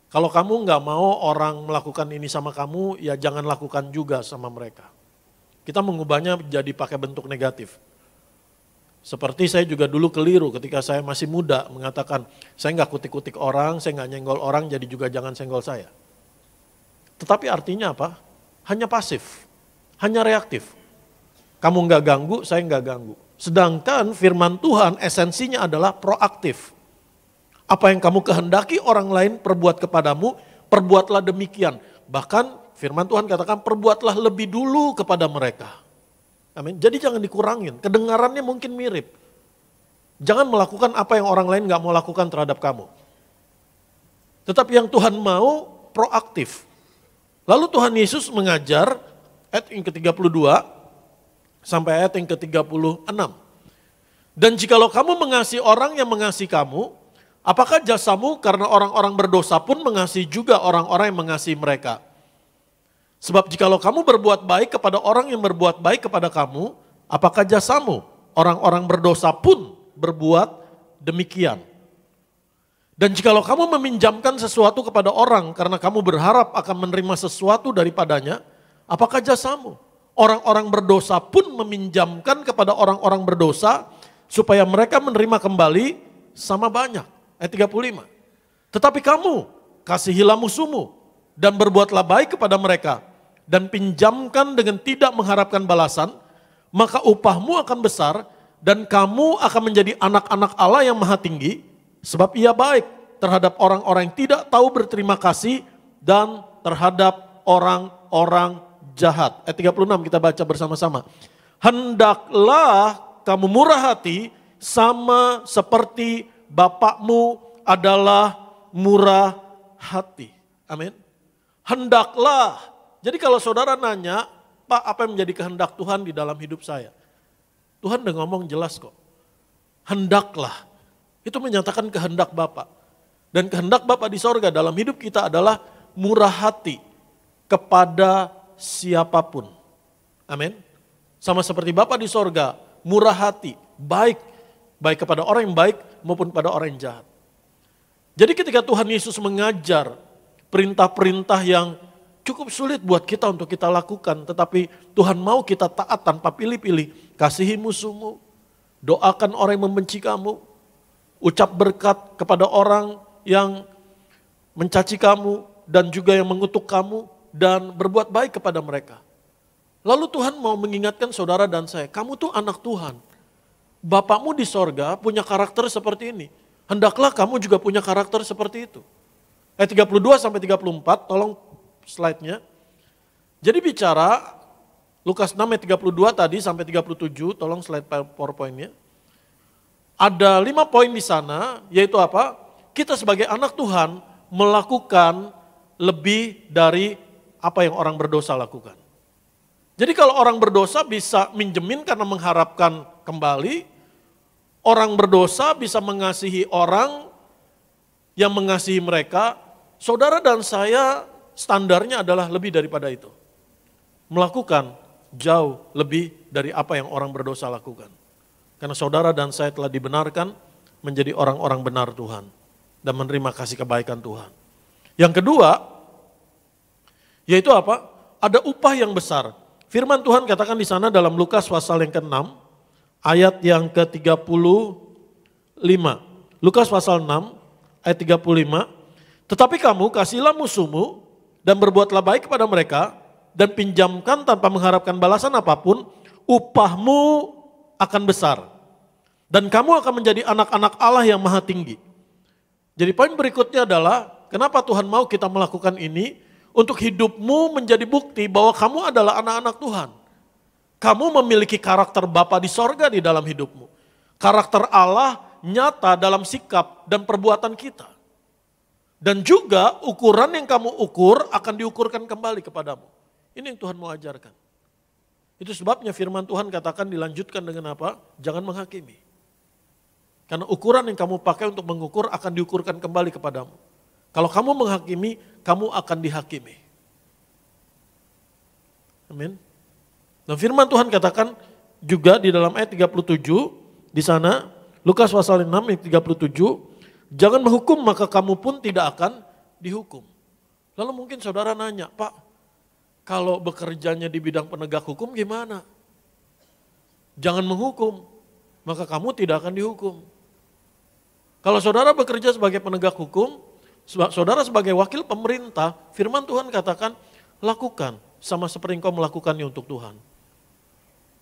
Kalau kamu nggak mau orang melakukan ini sama kamu, ya jangan lakukan juga sama mereka. Kita mengubahnya jadi pakai bentuk negatif. Seperti saya juga dulu keliru ketika saya masih muda mengatakan, saya nggak kutik-kutik orang, saya nggak nyenggol orang, jadi juga jangan senggol saya. Tetapi artinya apa? Hanya pasif, hanya reaktif. Kamu nggak ganggu, saya nggak ganggu. Sedangkan firman Tuhan esensinya adalah proaktif. Apa yang kamu kehendaki orang lain perbuat kepadamu, perbuatlah demikian. Bahkan firman Tuhan katakan perbuatlah lebih dulu kepada mereka. Amin. Jadi jangan dikurangin, kedengarannya mungkin mirip. Jangan melakukan apa yang orang lain gak mau lakukan terhadap kamu. Tetapi yang Tuhan mau proaktif. Lalu Tuhan Yesus mengajar ayat yang ke-32 sampai ayat yang ke-36. Dan jikalau kamu mengasihi orang yang mengasihi kamu, apakah jasamu karena orang-orang berdosa pun mengasihi juga orang-orang yang mengasihi mereka? Sebab jikalau kamu berbuat baik kepada orang yang berbuat baik kepada kamu, apakah jasamu? Orang-orang berdosa pun berbuat demikian. Dan jikalau kamu meminjamkan sesuatu kepada orang karena kamu berharap akan menerima sesuatu daripadanya, apakah jasamu? Orang-orang berdosa pun meminjamkan kepada orang-orang berdosa supaya mereka menerima kembali sama banyak. Ayat 35. Tetapi kamu kasihilah musuhmu dan berbuatlah baik kepada mereka. dan pinjamkan dengan tidak mengharapkan balasan, maka upahmu akan besar dan kamu akan menjadi anak-anak Allah yang maha tinggi, sebab ia baik terhadap orang-orang yang tidak tahu berterima kasih dan terhadap orang-orang jahat. Ayat 36 kita baca bersama-sama. Hendaklah kamu murah hati sama seperti Bapakmu adalah murah hati. Amin. Hendaklah. Jadi kalau saudara nanya, Pak, apa yang menjadi kehendak Tuhan di dalam hidup saya? Tuhan udah ngomong jelas kok. Hendaklah. Itu menyatakan kehendak Bapa. Dan kehendak Bapa di sorga dalam hidup kita adalah murah hati kepada siapapun. Amin. Sama seperti Bapa di sorga, murah hati, baik. Baik kepada orang yang baik maupun kepada orang yang jahat. Jadi ketika Tuhan Yesus mengajar perintah-perintah yang cukup sulit buat kita untuk kita lakukan, tetapi Tuhan mau kita taat tanpa pilih-pilih. Kasihi musuhmu, doakan orang yang membenci kamu, ucap berkat kepada orang yang mencaci kamu dan juga yang mengutuk kamu, dan berbuat baik kepada mereka. Lalu Tuhan mau mengingatkan saudara dan saya, kamu tuh anak Tuhan. Bapakmu di sorga punya karakter seperti ini. Hendaklah kamu juga punya karakter seperti itu. Ayat 32 sampai 34, tolong slide-nya. Jadi bicara Lukas 6 ayat 32 tadi sampai 37, tolong slide PowerPoint-nya. Ada 5 poin di sana, yaitu apa? Kita sebagai anak Tuhan melakukan lebih dari apa yang orang berdosa lakukan. Jadi kalau orang berdosa bisa minjemin karena mengharapkan kembali, orang berdosa bisa mengasihi orang yang mengasihi mereka, saudara dan saya standarnya adalah lebih daripada itu. Melakukan jauh lebih dari apa yang orang berdosa lakukan. Karena saudara dan saya telah dibenarkan menjadi orang-orang benar Tuhan dan menerima kasih kebaikan Tuhan. Yang kedua, yaitu apa? Ada upah yang besar. Firman Tuhan katakan di sana dalam Lukas pasal yang ke-6, ayat yang ke-35. Lukas pasal 6, ayat 35. Tetapi kamu kasihlah musuhmu dan berbuatlah baik kepada mereka dan pinjamkan tanpa mengharapkan balasan apapun, upahmu akan besar. Dan kamu akan menjadi anak-anak Allah yang maha tinggi. Jadi poin berikutnya adalah, kenapa Tuhan mau kita melakukan ini? Untuk hidupmu menjadi bukti bahwa kamu adalah anak-anak Tuhan. Kamu memiliki karakter Bapa di sorga di dalam hidupmu. Karakter Allah nyata dalam sikap dan perbuatan kita. Dan juga ukuran yang kamu ukur akan diukurkan kembali kepadamu. Ini yang Tuhan mau ajarkan. Itu sebabnya firman Tuhan katakan dilanjutkan dengan apa? Jangan menghakimi. Karena ukuran yang kamu pakai untuk mengukur akan diukurkan kembali kepadamu. Kalau kamu menghakimi, kamu akan dihakimi. Amin. Dan firman Tuhan katakan juga di dalam ayat 37, di sana, Lukas pasal 6 ayat 37, jangan menghukum maka kamu pun tidak akan dihukum. Lalu mungkin saudara nanya, Pak, kalau bekerjanya di bidang penegak hukum gimana? Jangan menghukum, maka kamu tidak akan dihukum. Kalau saudara bekerja sebagai penegak hukum, saudara sebagai wakil pemerintah, firman Tuhan katakan, lakukan sama seperti engkau melakukannya untuk Tuhan.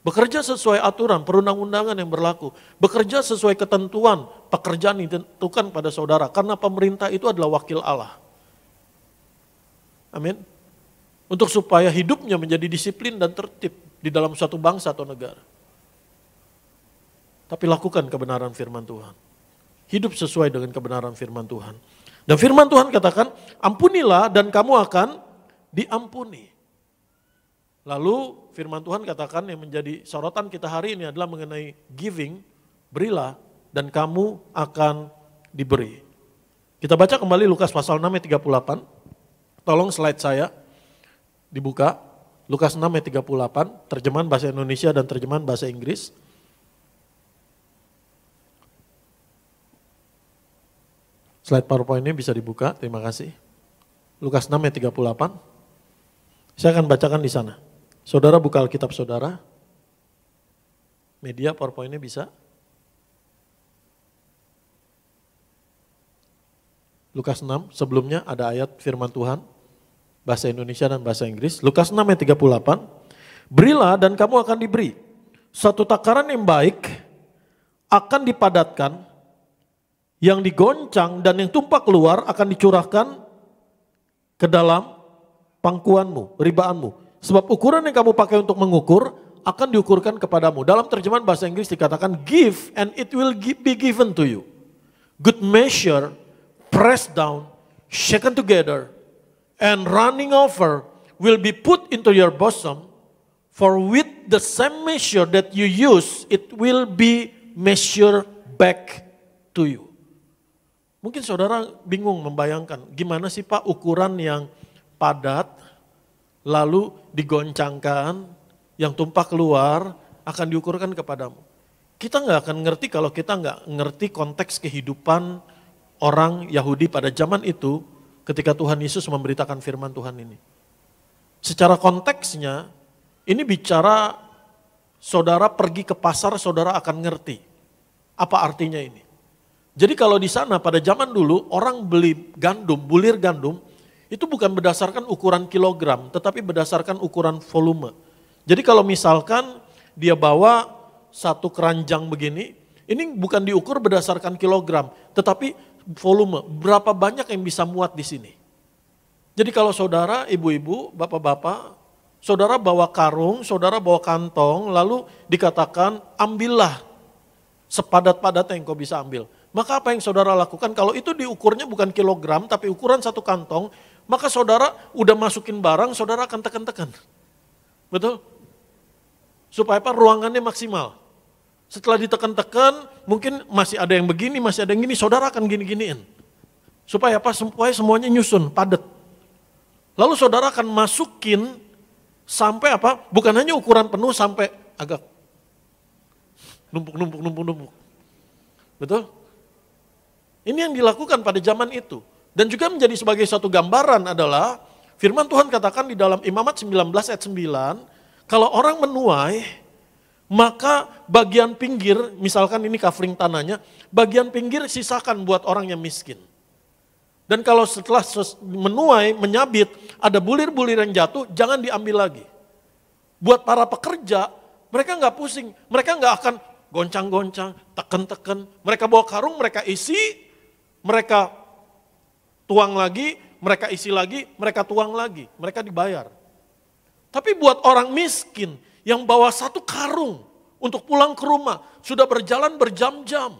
Bekerja sesuai aturan, perundang-undangan yang berlaku. Bekerja sesuai ketentuan pekerjaan yang ditentukan pada saudara. Karena pemerintah itu adalah wakil Allah. Amin. Untuk supaya hidupnya menjadi disiplin dan tertib di dalam suatu bangsa atau negara. Tapi lakukan kebenaran firman Tuhan. Hidup sesuai dengan kebenaran firman Tuhan. Dan firman Tuhan katakan, ampunilah dan kamu akan diampuni. Lalu firman Tuhan katakan yang menjadi sorotan kita hari ini adalah mengenai giving, berilah dan kamu akan diberi. Kita baca kembali Lukas pasal 6 ayat 38. Tolong slide saya dibuka. Lukas 6 ayat 38, terjemahan bahasa Indonesia dan terjemahan bahasa Inggris. Slide PowerPoint ini bisa dibuka, terima kasih. Lukas 6 ayat 38. Saya akan bacakan di sana. Saudara buka Alkitab saudara. Media PowerPoint-nya bisa. Lukas 6, sebelumnya ada ayat firman Tuhan. Bahasa Indonesia dan bahasa Inggris. Lukas 6 ayat 38. Berilah dan kamu akan diberi. Suatu takaran yang baik akan dipadatkan. Yang digoncang dan yang tumpah keluar akan dicurahkan ke dalam pangkuanmu, ribaanmu. Sebab ukuran yang kamu pakai untuk mengukur akan diukurkan kepadamu. Dalam terjemahan bahasa Inggris dikatakan give and it will be given to you. Good measure, pressed down, shaken together, and running over will be put into your bosom. For with the same measure that you use, it will be measured back to you. Mungkin saudara bingung membayangkan, gimana sih Pak ukuran yang padat, lalu digoncangkan, yang tumpah keluar, akan diukurkan kepadamu. Kita nggak akan ngerti kalau kita nggak ngerti konteks kehidupan orang Yahudi pada zaman itu, ketika Tuhan Yesus memberitakan firman Tuhan ini. Secara konteksnya, ini bicara saudara pergi ke pasar, saudara akan ngerti apa artinya ini. Jadi kalau di sana pada zaman dulu orang beli gandum, bulir gandum, itu bukan berdasarkan ukuran kilogram, tetapi berdasarkan ukuran volume. Jadi kalau misalkan dia bawa satu keranjang begini, ini bukan diukur berdasarkan kilogram, tetapi volume, berapa banyak yang bisa muat di sini. Jadi kalau saudara, ibu-ibu, bapak-bapak, saudara bawa karung, saudara bawa kantong, lalu dikatakan ambillah sepadat-padat yang kau bisa ambil. Maka apa yang saudara lakukan? Kalau itu diukurnya bukan kilogram, tapi ukuran satu kantong, maka saudara udah masukin barang, saudara akan tekan-tekan. Betul? Supaya apa? Ruangannya maksimal. Setelah ditekan-tekan, mungkin masih ada yang begini, masih ada yang gini, saudara akan gini-giniin. Supaya apa? Supaya semuanya nyusun, padat. Lalu saudara akan masukin sampai apa? Bukan hanya ukuran penuh sampai agak numpuk. Betul? Ini yang dilakukan pada zaman itu. Dan juga menjadi sebagai suatu gambaran adalah firman Tuhan katakan di dalam Imamat 19 ayat 9, kalau orang menuai, maka bagian pinggir, misalkan ini covering tanahnya, bagian pinggir sisakan buat orang yang miskin. Dan kalau setelah menuai, menyabit, ada bulir-bulir yang jatuh, jangan diambil lagi. Buat para pekerja, mereka nggak pusing, mereka nggak akan goncang-goncang, teken-teken. Mereka bawa karung, mereka isi, mereka tuang lagi, mereka isi lagi, mereka tuang lagi, mereka dibayar. Tapi buat orang miskin yang bawa satu karung untuk pulang ke rumah, sudah berjalan berjam-jam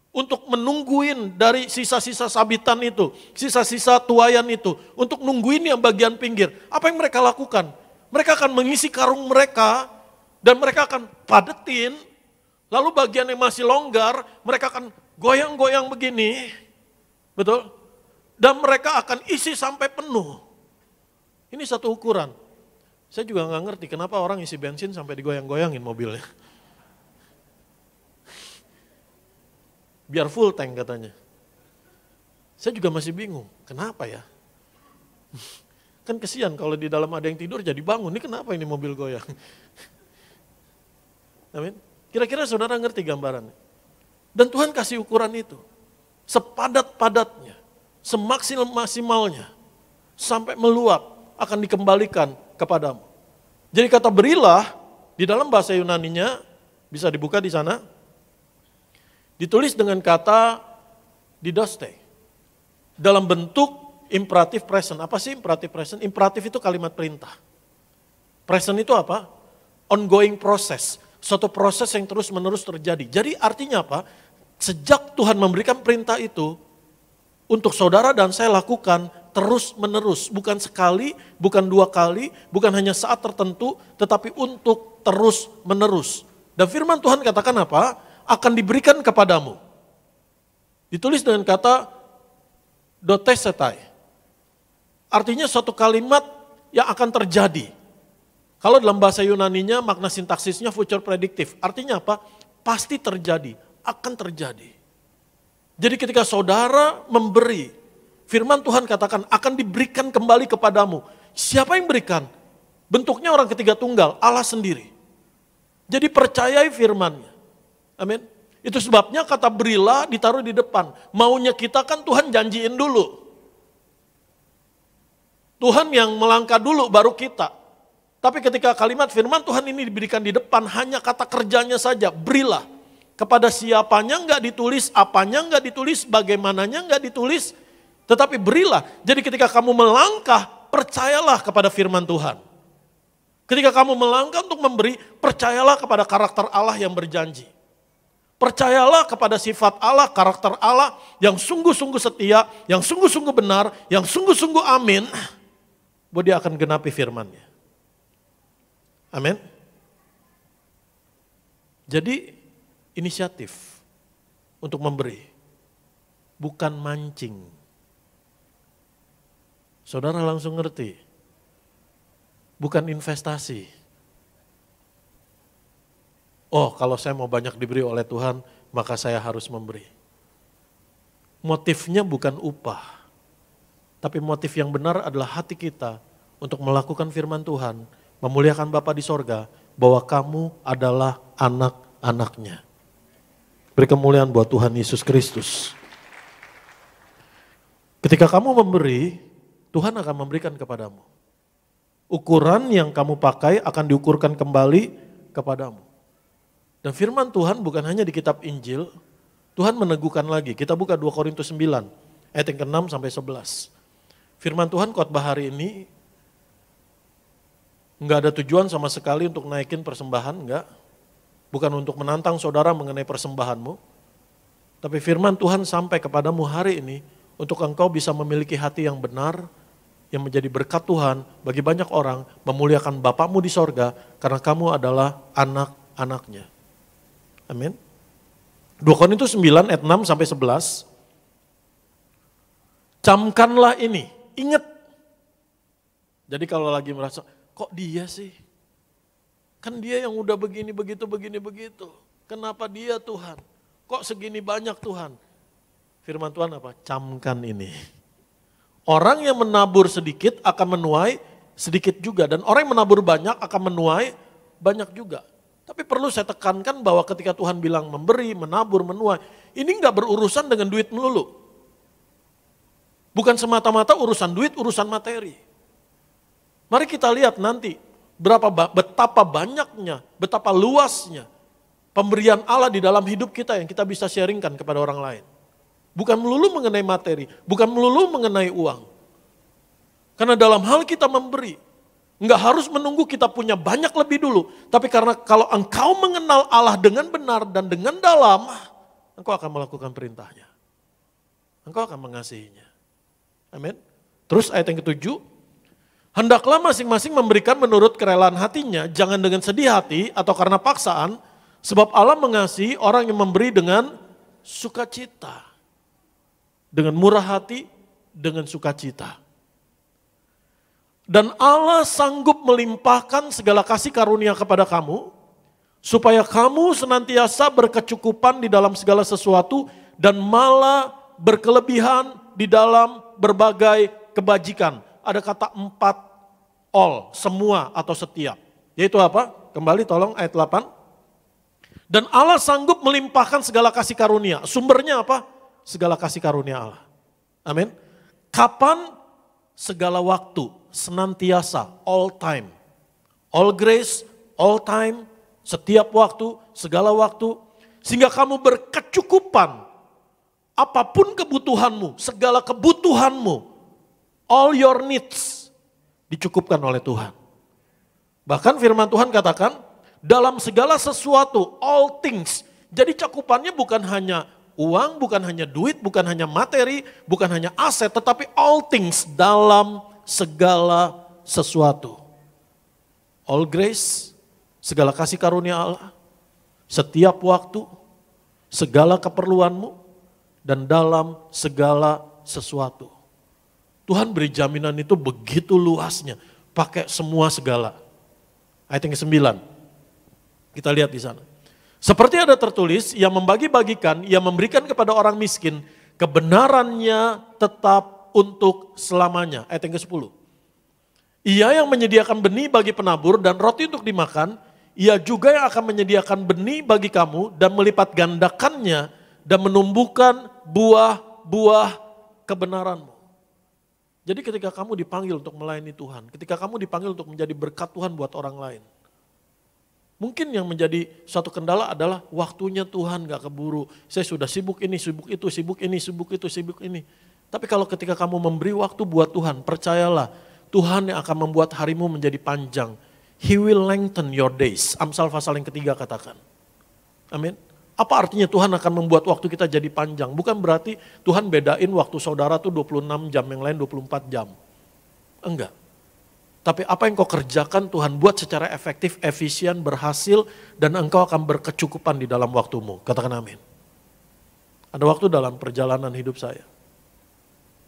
untuk menungguin dari sisa-sisa sabitan itu, sisa-sisa tuayan itu, untuk nungguin yang bagian pinggir. Apa yang mereka lakukan? Mereka akan mengisi karung mereka dan mereka akan padetin, lalu bagian yang masih longgar, mereka akan goyang-goyang begini, betul? Dan mereka akan isi sampai penuh. Ini satu ukuran. Saya juga nggak ngerti kenapa orang isi bensin sampai digoyang-goyangin mobilnya. Biar full tank katanya. Saya juga masih bingung, kenapa ya? Kan kesian kalau di dalam ada yang tidur jadi bangun, ini kenapa ini mobil goyang? Amin. Kira-kira saudara ngerti gambarannya? Dan Tuhan kasih ukuran itu. Sepadat-padatnya, semaksimal-maksimalnya, sampai meluap akan dikembalikan kepadamu. Jadi kata berilah, di dalam bahasa Yunaninya, bisa dibuka di sana, ditulis dengan kata didoste. Dalam bentuk imperatif present. Apa sih imperatif present? Imperatif itu kalimat perintah. Present itu apa? Ongoing process. Suatu proses yang terus-menerus terjadi. Jadi artinya apa? Sejak Tuhan memberikan perintah itu, untuk saudara dan saya lakukan terus-menerus. Bukan sekali, bukan dua kali, bukan hanya saat tertentu, tetapi untuk terus-menerus. Dan firman Tuhan katakan apa? Akan diberikan kepadamu. Ditulis dengan kata dotesetai. Artinya suatu kalimat yang akan terjadi. Kalau dalam bahasa Yunaninya makna sintaksisnya future predictive. Artinya apa? Pasti terjadi, akan terjadi. Jadi ketika saudara memberi, firman Tuhan katakan akan diberikan kembali kepadamu. Siapa yang berikan? Bentuknya orang ketiga tunggal, Allah sendiri. Jadi percayai firman-Nya. Amin. Itu sebabnya kata berilah ditaruh di depan. Maunya kita kan Tuhan janjiin dulu. Tuhan yang melangkah dulu baru kita. Tapi ketika kalimat firman Tuhan ini diberikan di depan, hanya kata kerjanya saja, berilah. Kepada siapanya enggak ditulis, apanya enggak ditulis, bagaimananya enggak ditulis, tetapi berilah. Jadi ketika kamu melangkah, percayalah kepada firman Tuhan. Ketika kamu melangkah untuk memberi, percayalah kepada karakter Allah yang berjanji. Percayalah kepada sifat Allah, karakter Allah yang sungguh-sungguh setia, yang sungguh-sungguh benar, yang sungguh-sungguh amin, bahwa dia akan genapi firman-Nya. Amin. Jadi inisiatif untuk memberi, bukan mancing. Saudara langsung ngerti, bukan investasi. Oh, kalau saya mau banyak diberi oleh Tuhan, maka saya harus memberi. Motifnya bukan upah, tapi motif yang benar adalah hati kita untuk melakukan firman Tuhan, memuliakan Bapa di sorga, bahwa kamu adalah anak-anaknya. Beri kemuliaan buat Tuhan Yesus Kristus. Ketika kamu memberi, Tuhan akan memberikan kepadamu. Ukuran yang kamu pakai akan diukurkan kembali kepadamu. Dan firman Tuhan bukan hanya di kitab Injil, Tuhan meneguhkan lagi. Kita buka 2 Korintus 9, ayat yang ke-6 sampai 11. Firman Tuhan khotbah hari ini enggak ada tujuan sama sekali untuk naikin persembahan, enggak. Bukan untuk menantang saudara mengenai persembahanmu. Tapi firman Tuhan sampai kepadamu hari ini untuk engkau bisa memiliki hati yang benar, yang menjadi berkat Tuhan bagi banyak orang, memuliakan Bapamu di sorga karena kamu adalah anak-anaknya. Amin. 2 Korintus 9 ayat 6 sampai 11. Camkanlah ini, ingat. Jadi kalau lagi merasa, kok dia sih? Kan dia yang udah begini, begitu. Kenapa dia Tuhan? Kok segini banyak Tuhan? Firman Tuhan apa? Camkan ini. Orang yang menabur sedikit akan menuai sedikit juga. Dan orang yang menabur banyak akan menuai banyak juga. Tapi perlu saya tekankan bahwa ketika Tuhan bilang memberi, menabur, menuai. Ini enggak berurusan dengan duit melulu. Bukan semata-mata urusan duit, urusan materi. Mari kita lihat nanti betapa banyaknya, betapa luasnya pemberian Allah di dalam hidup kita yang kita bisa sharingkan kepada orang lain. Bukan melulu mengenai materi, bukan melulu mengenai uang. Karena dalam hal kita memberi, enggak harus menunggu kita punya banyak lebih dulu. Tapi karena kalau engkau mengenal Allah dengan benar dan dengan dalam, engkau akan melakukan perintahnya. Engkau akan mengasihinya. Amin. Terus ayat yang ke-7. Hendaklah masing-masing memberikan menurut kerelaan hatinya, jangan dengan sedih hati atau karena paksaan, sebab Allah mengasihi orang yang memberi dengan sukacita. Dengan murah hati, dengan sukacita. Dan Allah sanggup melimpahkan segala kasih karunia kepada kamu, supaya kamu senantiasa berkecukupan di dalam segala sesuatu, dan malah berkelebihan di dalam berbagai kebajikan. Ada kata 4, all, semua atau setiap. Yaitu apa? Kembali tolong ayat 8. Dan Allah sanggup melimpahkan segala kasih karunia. Sumbernya apa? Segala kasih karunia Allah. Amin. Kapan? Segala waktu, senantiasa, all time. All grace, all time, setiap waktu, segala waktu. Sehingga kamu berkecukupan. Apapun kebutuhanmu, segala kebutuhanmu, all your needs dicukupkan oleh Tuhan. Bahkan firman Tuhan katakan, dalam segala sesuatu, all things. Jadi cakupannya bukan hanya uang, bukan hanya duit, bukan hanya materi, bukan hanya aset, tetapi all things dalam segala sesuatu. All grace, segala kasih karunia Allah, setiap waktu, segala keperluanmu, dan dalam segala sesuatu. Tuhan beri jaminan itu begitu luasnya, pakai semua segala. Ayat yang ke-9, kita lihat di sana. Seperti ada tertulis, yang membagi-bagikan, yang memberikan kepada orang miskin, kebenarannya tetap untuk selamanya. Ayat yang ke-10. Ia yang menyediakan benih bagi penabur dan roti untuk dimakan, ia juga yang akan menyediakan benih bagi kamu dan melipat gandakannya dan menumbuhkan buah-buah kebenaranmu. Jadi ketika kamu dipanggil untuk melayani Tuhan, ketika kamu dipanggil untuk menjadi berkat Tuhan buat orang lain, mungkin yang menjadi suatu kendala adalah waktunya Tuhan gak keburu. Saya sudah sibuk ini, sibuk itu, sibuk ini, sibuk itu, sibuk ini. Tapi kalau ketika kamu memberi waktu buat Tuhan, percayalah Tuhan yang akan membuat harimu menjadi panjang. He will lengthen your days. Amsal pasal yang ketiga katakan. Amin. Apa artinya Tuhan akan membuat waktu kita jadi panjang? Bukan berarti Tuhan bedain waktu saudara tuh 26 jam, yang lain 24 jam. Enggak. Tapi apa yang kau kerjakan Tuhan buat secara efektif, efisien, berhasil, dan engkau akan berkecukupan di dalam waktumu. Katakan amin. Ada waktu dalam perjalanan hidup saya.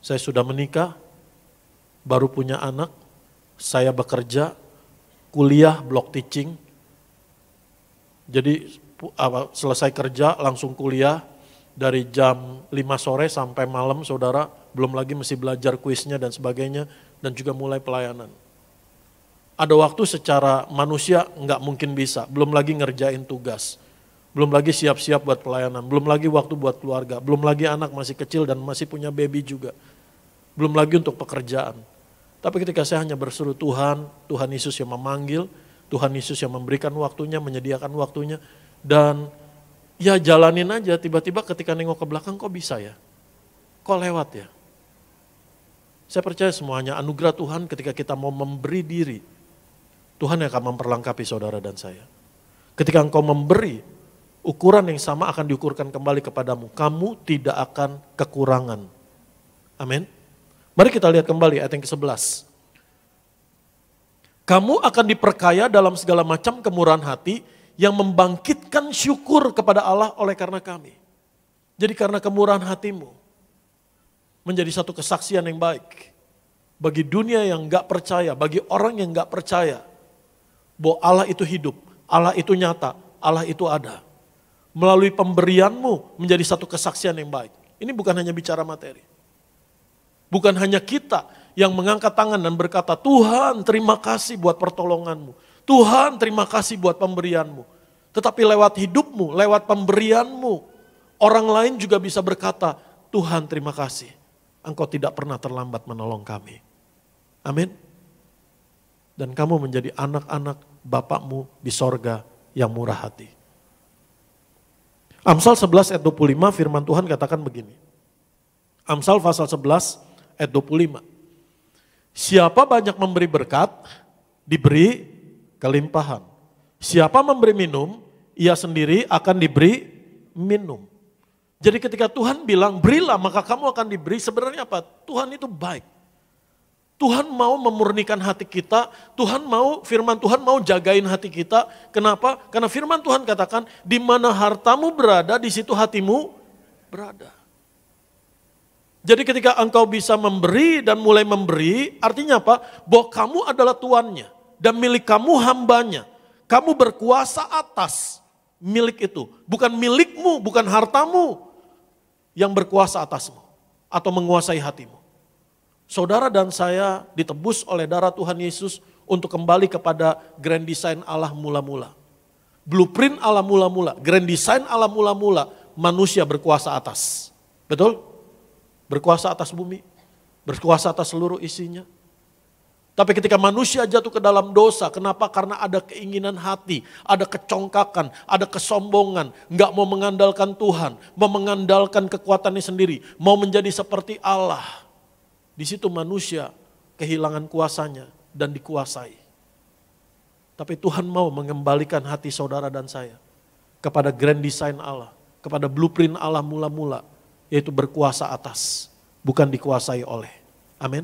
Saya sudah menikah, baru punya anak, saya bekerja, kuliah, block teaching. Jadi selesai kerja langsung kuliah dari jam 5 sore sampai malam saudara, belum lagi mesti belajar kuisnya dan sebagainya, dan juga mulai pelayanan. Ada waktu secara manusia nggak mungkin bisa, belum lagi ngerjain tugas, belum lagi siap-siap buat pelayanan, belum lagi waktu buat keluarga, belum lagi anak masih kecil dan masih punya baby juga, belum lagi untuk pekerjaan. Tapi ketika saya hanya berseru Tuhan, Tuhan Yesus yang memanggil, Tuhan Yesus yang memberikan waktunya, menyediakan waktunya, dan ya jalanin aja, tiba-tiba ketika nengok ke belakang kok bisa ya? Kok lewat ya? Saya percaya semuanya anugerah Tuhan ketika kita mau memberi diri, Tuhan yang akan memperlengkapi saudara dan saya. Ketika engkau memberi, ukuran yang sama akan diukurkan kembali kepadamu. Kamu tidak akan kekurangan. Amin. Mari kita lihat kembali ayat yang ke-11. Kamu akan diperkaya dalam segala macam kemurahan hati yang membangkitkan syukur kepada Allah oleh karena kami. Jadi karena kemurahan hatimu menjadi satu kesaksian yang baik bagi dunia yang gak percaya, bagi orang yang gak percaya bahwa Allah itu hidup, Allah itu nyata, Allah itu ada. Melalui pemberianmu menjadi satu kesaksian yang baik. Ini bukan hanya bicara materi. Bukan hanya kita yang mengangkat tangan dan berkata, Tuhan terima kasih buat pertolonganmu. Tuhan terima kasih buat pemberianmu. Tetapi lewat hidupmu, lewat pemberianmu, orang lain juga bisa berkata, Tuhan terima kasih. Engkau tidak pernah terlambat menolong kami. Amin. Dan kamu menjadi anak-anak Bapakmu di sorga yang murah hati. Amsal 11 ayat 25 firman Tuhan katakan begini. Amsal pasal 11 ayat 25. Siapa banyak memberi berkat, diberi kelimpahan. Siapa memberi minum, ia sendiri akan diberi minum. Jadi ketika Tuhan bilang berilah maka kamu akan diberi, sebenarnya apa? Tuhan itu baik. Tuhan mau memurnikan hati kita, firman Tuhan mau jagain hati kita. Kenapa? Karena firman Tuhan katakan, di mana hartamu berada, di situ hatimu berada. Jadi ketika engkau bisa memberi dan mulai memberi, artinya apa? Bahwa kamu adalah tuannya. Dan milik kamu hambanya. Kamu berkuasa atas milik itu. Bukan milikmu, bukan hartamu yang berkuasa atasmu. Atau menguasai hatimu. Saudara dan saya ditebus oleh darah Tuhan Yesus untuk kembali kepada grand design Allah mula-mula. Blueprint Allah mula-mula, grand design Allah mula-mula, manusia berkuasa atas. Betul? Berkuasa atas bumi, berkuasa atas seluruh isinya. Tapi ketika manusia jatuh ke dalam dosa, kenapa? Karena ada keinginan hati, ada kecongkakan, ada kesombongan, nggak mau mengandalkan Tuhan, mau mengandalkan kekuatannya sendiri, mau menjadi seperti Allah. Di situ manusia kehilangan kuasanya dan dikuasai. Tapi Tuhan mau mengembalikan hati saudara dan saya kepada grand design Allah, kepada blueprint Allah mula-mula, yaitu berkuasa atas, bukan dikuasai oleh. Amin.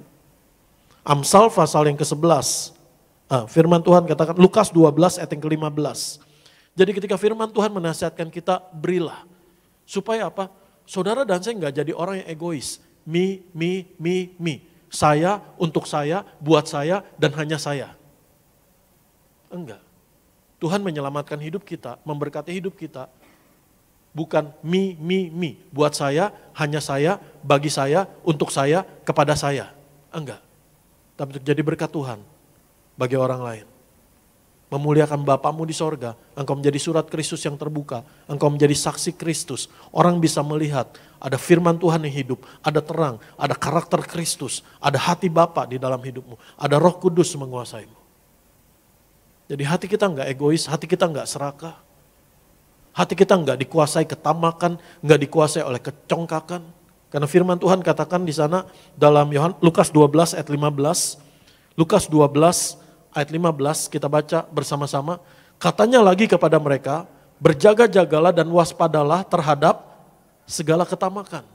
Amsal pasal yang ke-11, firman Tuhan katakan, Lukas 12 ayat yang ke-15. Jadi ketika firman Tuhan menasihatkan kita, berilah. Supaya apa? Saudara dan saya nggak jadi orang yang egois. Me. Saya, untuk saya, buat saya, dan hanya saya. Enggak. Tuhan menyelamatkan hidup kita, memberkati hidup kita. Bukan me. Buat saya, hanya saya, bagi saya, untuk saya, kepada saya. Enggak. Tapi untuk jadi berkat Tuhan bagi orang lain. memuliakan Bapamu di sorga. Engkau menjadi surat Kristus yang terbuka. Engkau menjadi saksi Kristus. Orang bisa melihat ada firman Tuhan yang hidup, ada terang, ada karakter Kristus, ada hati Bapa di dalam hidupmu, ada Roh Kudus menguasaimu. Jadi hati kita enggak egois, hati kita enggak serakah. Hati kita enggak dikuasai ketamakan, enggak dikuasai oleh kecongkakan. Karena firman Tuhan katakan di sana dalam Lukas 12 ayat 15. Lukas 12 ayat 15 kita baca bersama-sama. Katanya lagi kepada mereka, berjaga-jagalah dan waspadalah terhadap segala ketamakan.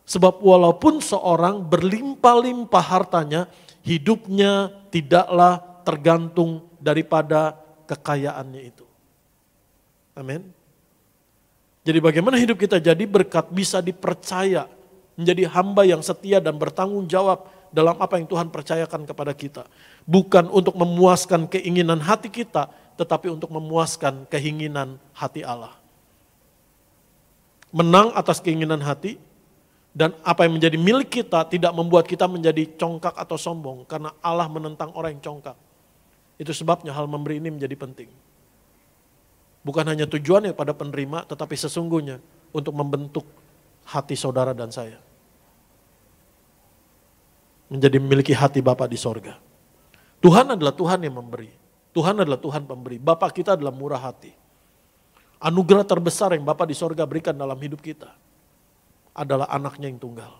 Sebab walaupun seorang berlimpah-limpah hartanya, hidupnya tidaklah tergantung daripada kekayaannya itu. Amin. Jadi bagaimana hidup kita jadi berkat, bisa dipercaya, menjadi hamba yang setia dan bertanggung jawab dalam apa yang Tuhan percayakan kepada kita. Bukan untuk memuaskan keinginan hati kita, tetapi untuk memuaskan keinginan hati Allah. Menang atas keinginan hati, dan apa yang menjadi milik kita tidak membuat kita menjadi congkak atau sombong, karena Allah menentang orang yang congkak. Itu sebabnya hal memberi ini menjadi penting. Bukan hanya tujuannya pada penerima, tetapi sesungguhnya untuk membentuk hati saudara dan saya. Menjadi memiliki hati Bapa di sorga. Tuhan adalah Tuhan yang memberi. Tuhan adalah Tuhan pemberi. Bapa kita adalah murah hati. Anugerah terbesar yang Bapa di sorga berikan dalam hidup kita adalah anaknya yang tunggal.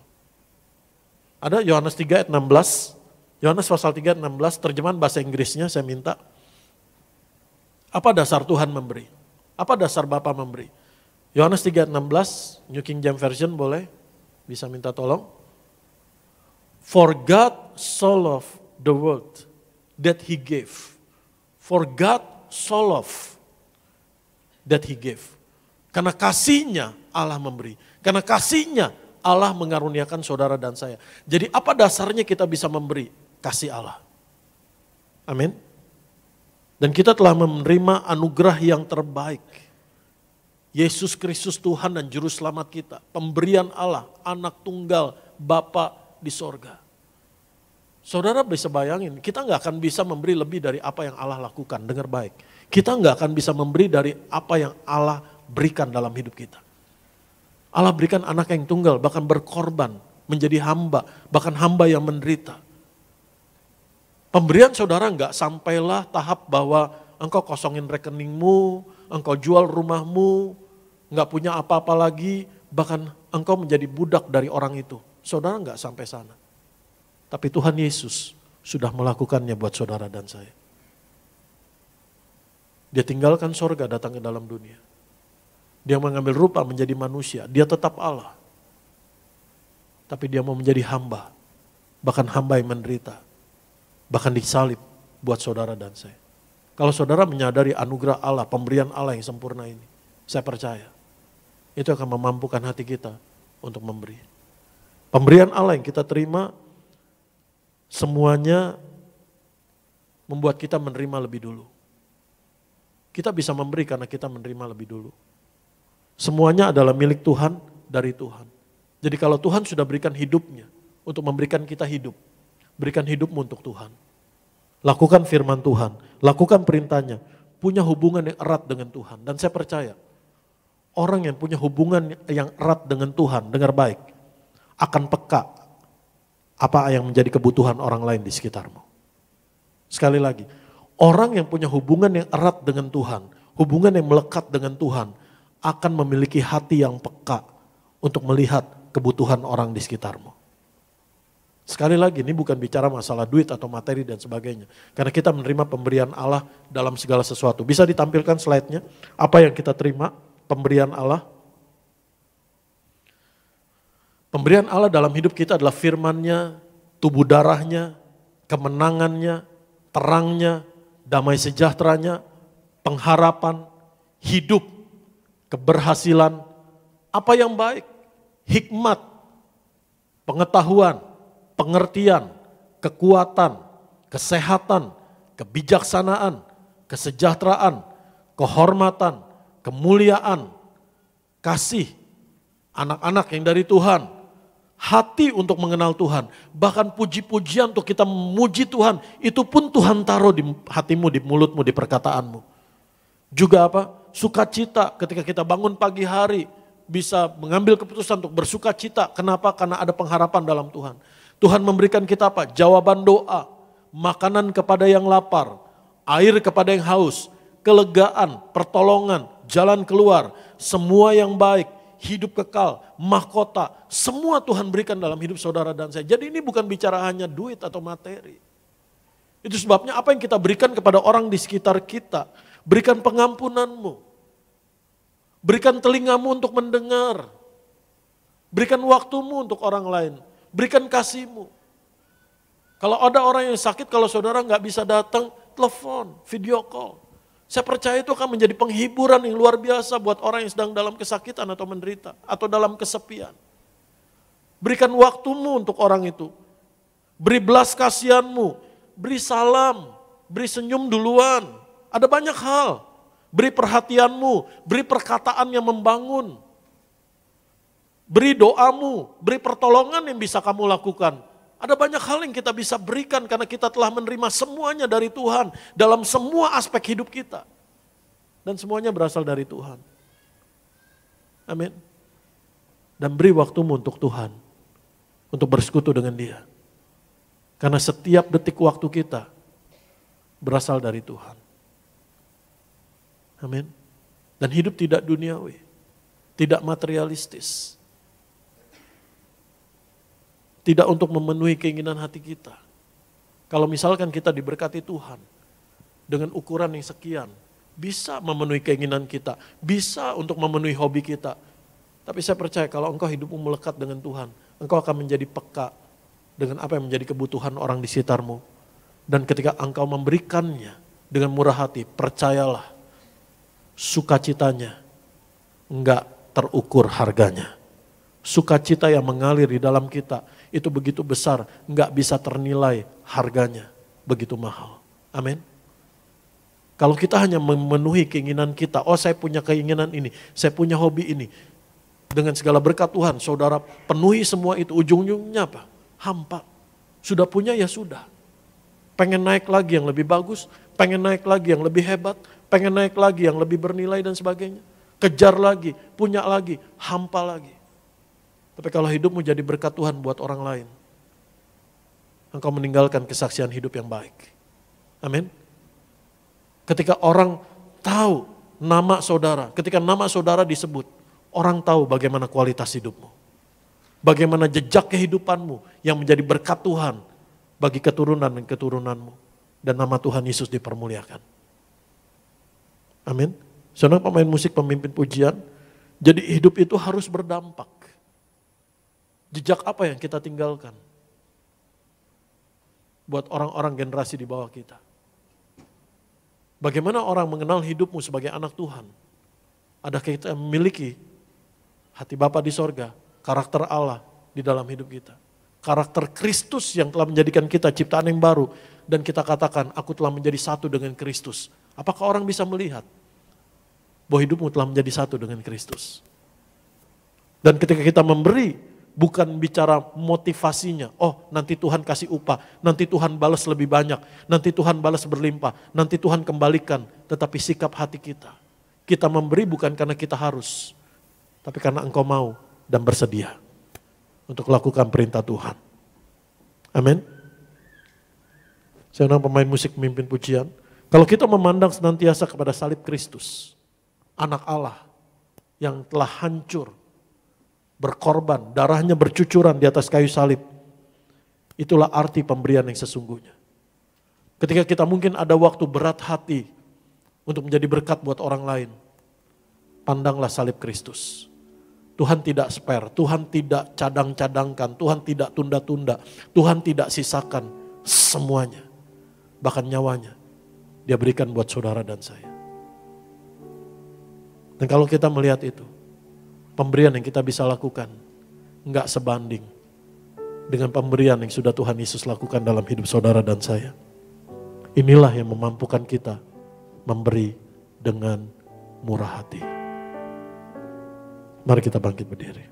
Ada Yohanes 3 ayat 16. Yohanes pasal 3 ayat 16, terjemahan bahasa Inggrisnya saya minta. Apa dasar Tuhan memberi? Apa dasar Bapa memberi? Yohanes 3 ayat 16, New King James Version boleh? Bisa minta tolong. For God so loved the world that He gave. For God so loved that He gave. Karena kasihnya Allah memberi. Karena kasihnya Allah mengaruniakan saudara dan saya. Jadi apa dasarnya kita bisa memberi? Kasih Allah. Amin. Dan kita telah menerima anugerah yang terbaik. Yesus Kristus Tuhan dan Juru Selamat kita. Pemberian Allah, anak tunggal, Bapa di sorga. Saudara bisa bayangin, kita nggak akan bisa memberi lebih dari apa yang Allah lakukan. Dengar baik, kita nggak akan bisa memberi dari apa yang Allah berikan dalam hidup kita. Allah berikan anak yang tunggal, bahkan berkorban, menjadi hamba, bahkan hamba yang menderita. Pemberian saudara nggak sampailah tahap bahwa engkau kosongin rekeningmu, engkau jual rumahmu, nggak punya apa-apa lagi, bahkan engkau menjadi budak dari orang itu. Saudara nggak sampai sana. Tapi Tuhan Yesus sudah melakukannya buat saudara dan saya. Dia tinggalkan sorga datang ke dalam dunia. Dia mengambil rupa menjadi manusia. Dia tetap Allah. Tapi dia mau menjadi hamba. Bahkan hamba yang menderita. Bahkan disalib buat saudara dan saya. Kalau saudara menyadari anugerah Allah, pemberian Allah yang sempurna ini. Saya percaya. Itu akan memampukan hati kita untuk memberi. Pemberian Allah yang kita terima, semuanya membuat kita menerima lebih dulu. Kita bisa memberi karena kita menerima lebih dulu. Semuanya adalah milik Tuhan, dari Tuhan. Jadi kalau Tuhan sudah berikan hidupnya untuk memberikan kita hidup, berikan hidupmu untuk Tuhan. Lakukan firman Tuhan, lakukan perintahnya, punya hubungan yang erat dengan Tuhan. Dan saya percaya, orang yang punya hubungan yang erat dengan Tuhan, dengar baik, akan peka apa yang menjadi kebutuhan orang lain di sekitarmu. Sekali lagi, orang yang punya hubungan yang erat dengan Tuhan, hubungan yang melekat dengan Tuhan, akan memiliki hati yang peka untuk melihat kebutuhan orang di sekitarmu. Sekali lagi, ini bukan bicara masalah duit atau materi dan sebagainya. Karena kita menerima pemberian Allah dalam segala sesuatu. Bisa ditampilkan slide-nya, apa yang kita terima, pemberian Allah. Pemberian Allah dalam hidup kita adalah firman-Nya, tubuh darahnya, kemenangannya, terangnya, damai sejahteranya, pengharapan, hidup, keberhasilan, apa yang baik, hikmat, pengetahuan, pengertian, kekuatan, kesehatan, kebijaksanaan, kesejahteraan, kehormatan, kemuliaan, kasih, anak-anak yang dari Tuhan, hati untuk mengenal Tuhan. Bahkan puji-pujian untuk kita memuji Tuhan, itu pun Tuhan taruh di hatimu, di mulutmu, di perkataanmu. Juga apa? Sukacita ketika kita bangun pagi hari, bisa mengambil keputusan untuk bersuka cita. Kenapa? Karena ada pengharapan dalam Tuhan. Tuhan memberikan kita apa? Jawaban doa, makanan kepada yang lapar, air kepada yang haus, kelegaan, pertolongan, jalan keluar, semua yang baik, hidup kekal, mahkota, semua Tuhan berikan dalam hidup saudara dan saya. Jadi ini bukan bicara hanya duit atau materi. Itu sebabnya apa yang kita berikan kepada orang di sekitar kita, berikan pengampunanmu, berikan telingamu untuk mendengar, berikan waktumu untuk orang lain, berikan kasihmu. Kalau ada orang yang sakit, kalau saudara nggak bisa datang, telepon, video call. Saya percaya itu akan menjadi penghiburan yang luar biasa buat orang yang sedang dalam kesakitan atau menderita, atau dalam kesepian. Berikan waktumu untuk orang itu. Beri belas kasihanmu, beri salam, beri senyum duluan. Ada banyak hal. Beri perhatianmu, beri perkataan yang membangun. Beri doamu, beri pertolongan yang bisa kamu lakukan. Ada banyak hal yang kita bisa berikan karena kita telah menerima semuanya dari Tuhan dalam semua aspek hidup kita. Dan semuanya berasal dari Tuhan. Amin. Dan beri waktumu untuk Tuhan, untuk bersekutu dengan Dia. Karena setiap detik waktu kita berasal dari Tuhan. Amin. Dan hidup tidak duniawi, tidak materialistis. Tidak untuk memenuhi keinginan hati kita. Kalau misalkan kita diberkati Tuhan dengan ukuran yang sekian, bisa memenuhi keinginan kita, bisa untuk memenuhi hobi kita. Tapi saya percaya kalau engkau hidupmu melekat dengan Tuhan, engkau akan menjadi peka dengan apa yang menjadi kebutuhan orang di sekitarmu. Dan ketika engkau memberikannya dengan murah hati, percayalah, sukacitanya enggak terukur harganya. Sukacita yang mengalir di dalam kita itu begitu besar, enggak bisa ternilai harganya, begitu mahal. Amin. Kalau kita hanya memenuhi keinginan kita, oh saya punya keinginan ini, saya punya hobi ini. Dengan segala berkat Tuhan, saudara penuhi semua itu, ujung-ujungnya apa? Hampa. Sudah punya ya sudah. Pengen naik lagi yang lebih bagus, pengen naik lagi yang lebih hebat, pengen naik lagi yang lebih bernilai dan sebagainya. Kejar lagi, punya lagi, hampa lagi. Tapi kalau hidupmu jadi berkat Tuhan buat orang lain, engkau meninggalkan kesaksian hidup yang baik. Amin. Ketika orang tahu nama saudara, ketika nama saudara disebut, orang tahu bagaimana kualitas hidupmu. Bagaimana jejak kehidupanmu yang menjadi berkat Tuhan bagi keturunan dan keturunanmu. Dan nama Tuhan Yesus dipermuliakan. Amin. Saudara pemain musik, pemimpin pujian, jadi hidup itu harus berdampak. Jejak apa yang kita tinggalkan buat orang-orang generasi di bawah kita? Bagaimana orang mengenal hidupmu sebagai anak Tuhan? Adakah kita memiliki hati Bapa di sorga, karakter Allah di dalam hidup kita? Karakter Kristus yang telah menjadikan kita ciptaan yang baru. Dan kita katakan, aku telah menjadi satu dengan Kristus. Apakah orang bisa melihat bahwa hidupmu telah menjadi satu dengan Kristus? Dan ketika kita memberi, bukan bicara motivasinya, oh nanti Tuhan kasih upah, nanti Tuhan balas lebih banyak, nanti Tuhan balas berlimpah, nanti Tuhan kembalikan. Tetapi sikap hati kita, kita memberi bukan karena kita harus, tapi karena engkau mau dan bersedia untuk lakukan perintah Tuhan. Amin. Saya pemain musik, pemimpin pujian, kalau kita memandang senantiasa kepada salib Kristus, anak Allah yang telah hancur, berkorban, darahnya bercucuran di atas kayu salib. Itulah arti pemberian yang sesungguhnya. Ketika kita mungkin ada waktu berat hati untuk menjadi berkat buat orang lain, pandanglah salib Kristus. Tuhan tidak spare, Tuhan tidak cadang-cadangkan, Tuhan tidak tunda-tunda, Tuhan tidak sisakan semuanya. Bahkan nyawanya Dia berikan buat saudara dan saya. Dan kalau kita melihat itu, pemberian yang kita bisa lakukan enggak sebanding dengan pemberian yang sudah Tuhan Yesus lakukan dalam hidup saudara dan saya. Inilah yang memampukan kita memberi dengan murah hati. Mari kita bangkit berdiri.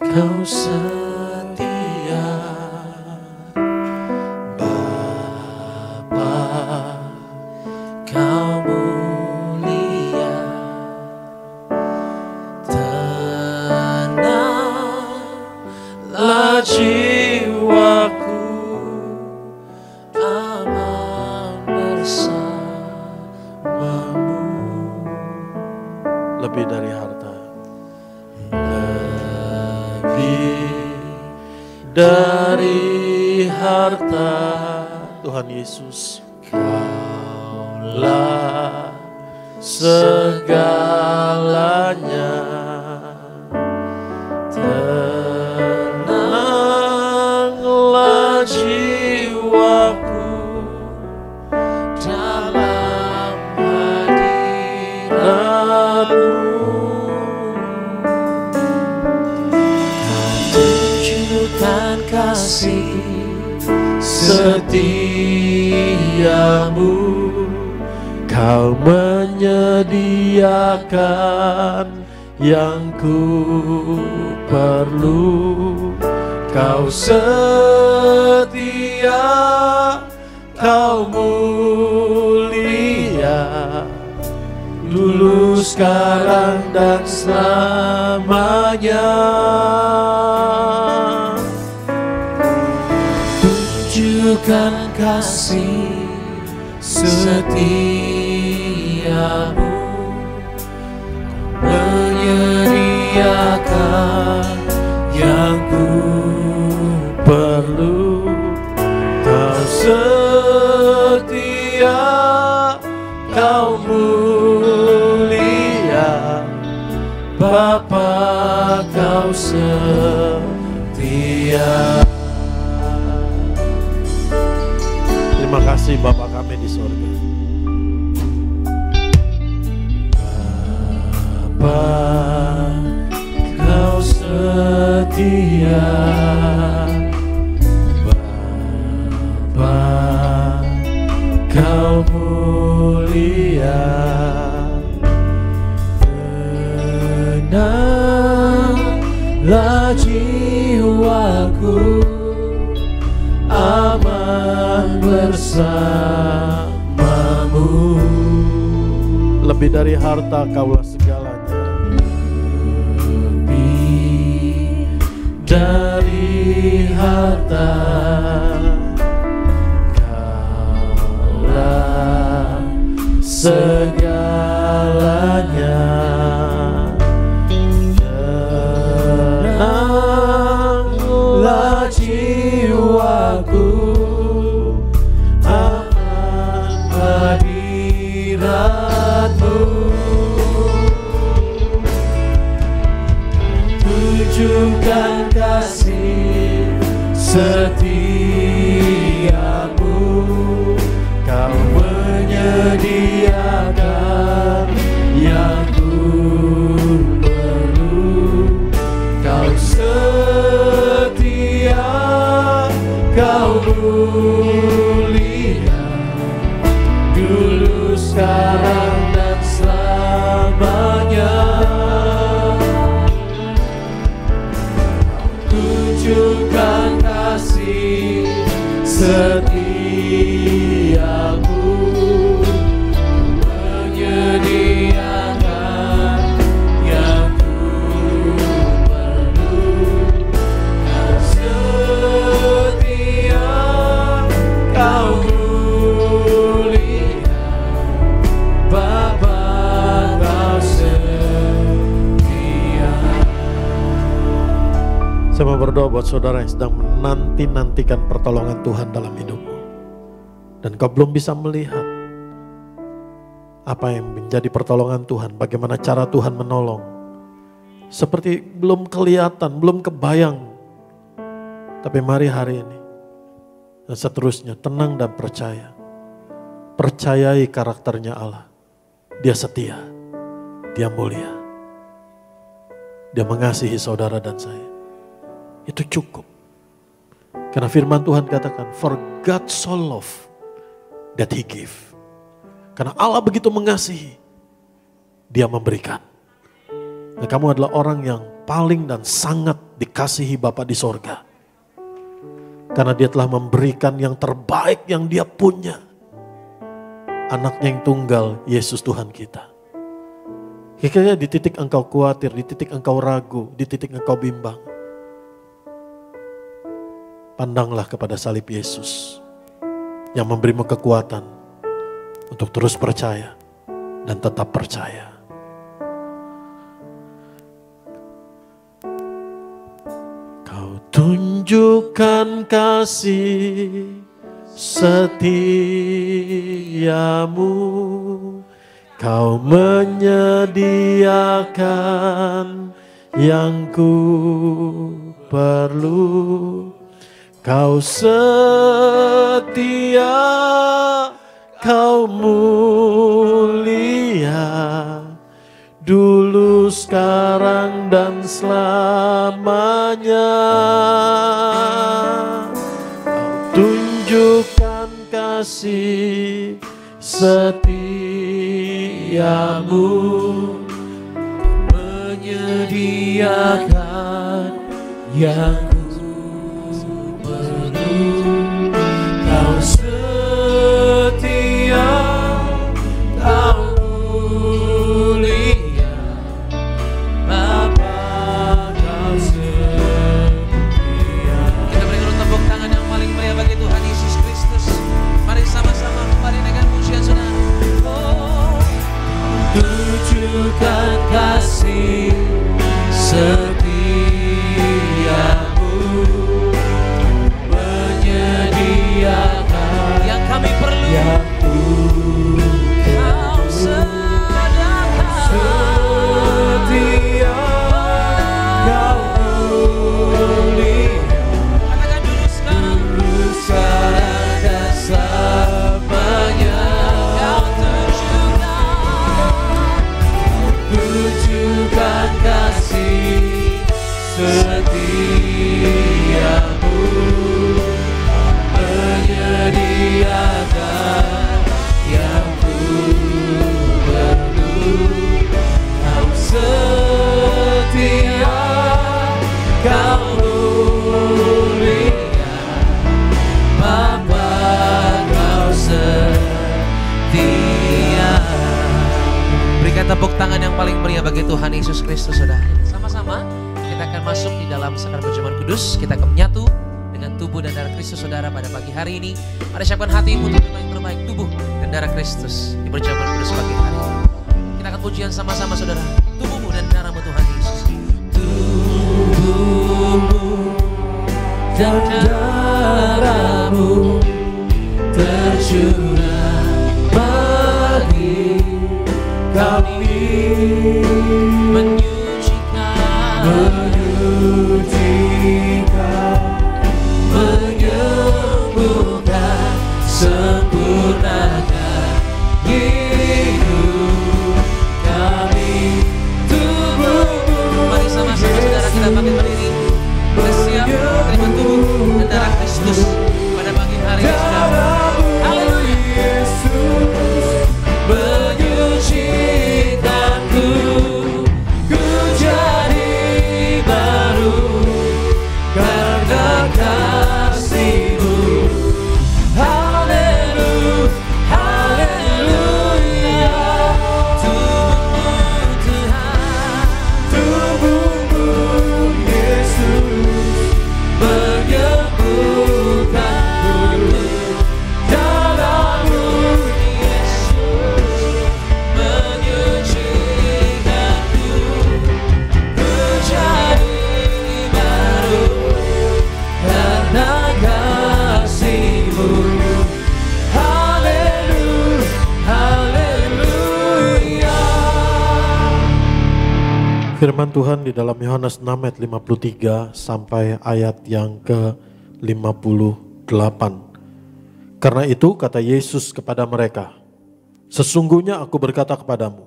Kau setia, Bapa, Kau mulia. Tenanglah jiwaku, aman bersamamu. Lebih dari harta, lebih dari harta, Tuhan Yesus, Kaulah segalanya. Tenanglah jiwaku dalam hadirat-Mu. Tunjukkan kasih setiamu, Kau menyediakan yang ku perlu. Kau setia, Kau mulia, dulu, sekarang, dan selamanya. Tunjukkan kasih setiamu, menyediakan yang ku perlu. Kau setia, Kau mulia, Bapa, Kau setia. Terima kasih Bapa kami di surga. Bapa, Kau setia. Bapa, Kau mulia. Tenanglah jiwaku, aman bersamamu. Lebih dari harta, Kaulah segalanya. Lebih dari harta, Kaulah segalanya. Tenanglah jiwaku, aman hadirat-Mu. Tunjukkan kasih setiamu, Kau menyediakan yang ku perlu. Kau setia, Kau mulia, dulu, sekarang, dan selamanya. Tunjukkan kasih setiamu, menyediakan yang ku perlu. Kau setia, Kau mulia, Bapa, Kau setia. Saya mau berdoa buat saudara yang sedang menanti-nantikan pertolongan Tuhan dalam hidupmu. Dan kau belum bisa melihat apa yang menjadi pertolongan Tuhan, bagaimana cara Tuhan menolong. Seperti belum kelihatan, belum kebayang. Tapi mari hari ini dan seterusnya tenang dan percaya. Percayai karakternya Allah. Dia setia, Dia mulia, Dia mengasihi saudara dan saya. Itu cukup. Karena firman Tuhan katakan, for God so loved that He gave. Karena Allah begitu mengasihi, Dia memberikan. Dan kamu adalah orang yang paling dan sangat dikasihi Bapa di sorga. Karena dia telah memberikan yang terbaik yang dia punya. Anaknya yang tunggal, Yesus Tuhan kita. Kayaknya di titik engkau khawatir, di titik engkau ragu, di titik engkau bimbang. Pandanglah kepada salib Yesus yang memberimu kekuatan untuk terus percaya dan tetap percaya. Kau tunjukkan kasih setiamu, kau menyediakan yang ku perlu. Kau setia, kau mulia, dulu, sekarang, dan selamanya. Kau tunjukkan kasih setiamu, menyediakan yang kau setia, kau mulia, Bapa kau setia. Kita berikan tepuk tangan yang paling meriah bagi Tuhan Yesus Kristus. Mari sama-sama kembali dengan pujian saudara. Oh, Tunjukkan kasih setiamu, menyediakan yang kami perlu, yang kau sediakan. setia, kau mulia, Katakan dulu sekarang, sekarang dan selamanya. kau Tunjukkan kasih setiamu, menyediakan yang ku perlu. Kau setia, kau mulia, Bapa kau setia. Berikan tepuk tangan yang paling meriah bagi Tuhan Yesus Kristus, saudara. Sama-sama kita akan masuk di dalam sakral perjamuan kudus. Kita akan menyatu dengan tubuh dan darah Kristus, saudara, pada pagi hari ini. Mari siapkan hatimu untuk menerima yang terbaik, tubuh dan darah Kristus di perjamuan kudus pagi hari ini. Kita akan pujian sama-sama, saudara. Tubuhmu dan darahmu Tuhan Yesus. Tubuhmu dan darahmu tercurah bagi kami, Menyucikan, menyembuhkan, sempurnakan hidup kami. Tubuhmu mari sama-sama, saudara, kita bangkit berdiri. Kita siap menerima tubuh dan darah Kristus pada pagi hari ini, saudara. Haleluya. Yesus menyucikanku, ku jadi baru karena kasih-Mu. Haleluya, haleluya. Tubuhmu Tuhan, Tubuhmu Yesus menyembuhkanku, darah-Mu Yesus menyucikanku, ku jadi baru karena kasih-Mu. Haleluya, haleluya. Firman Tuhan di dalam Yohanes 6 ayat 53 sampai ayat yang ke-58. Karena itu kata Yesus kepada mereka, sesungguhnya aku berkata kepadamu,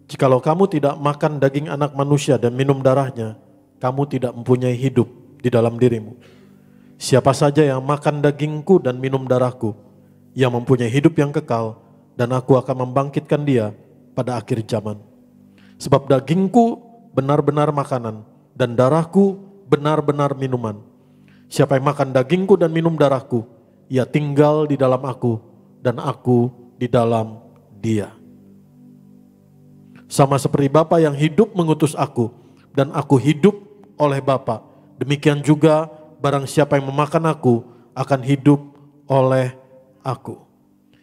jikalau kamu tidak makan daging anak manusia dan minum darahnya, kamu tidak mempunyai hidup di dalam dirimu. Siapa saja yang makan dagingku dan minum darahku, yang mempunyai hidup yang kekal, dan aku akan membangkitkan dia pada akhir zaman. Sebab dagingku benar-benar makanan, dan darahku benar-benar minuman. Siapa yang makan dagingku dan minum darahku, ia tinggal di dalam aku dan aku di dalam dia. Sama seperti Bapa yang hidup mengutus aku dan aku hidup oleh Bapa, demikian juga barang siapa yang memakan aku akan hidup oleh aku.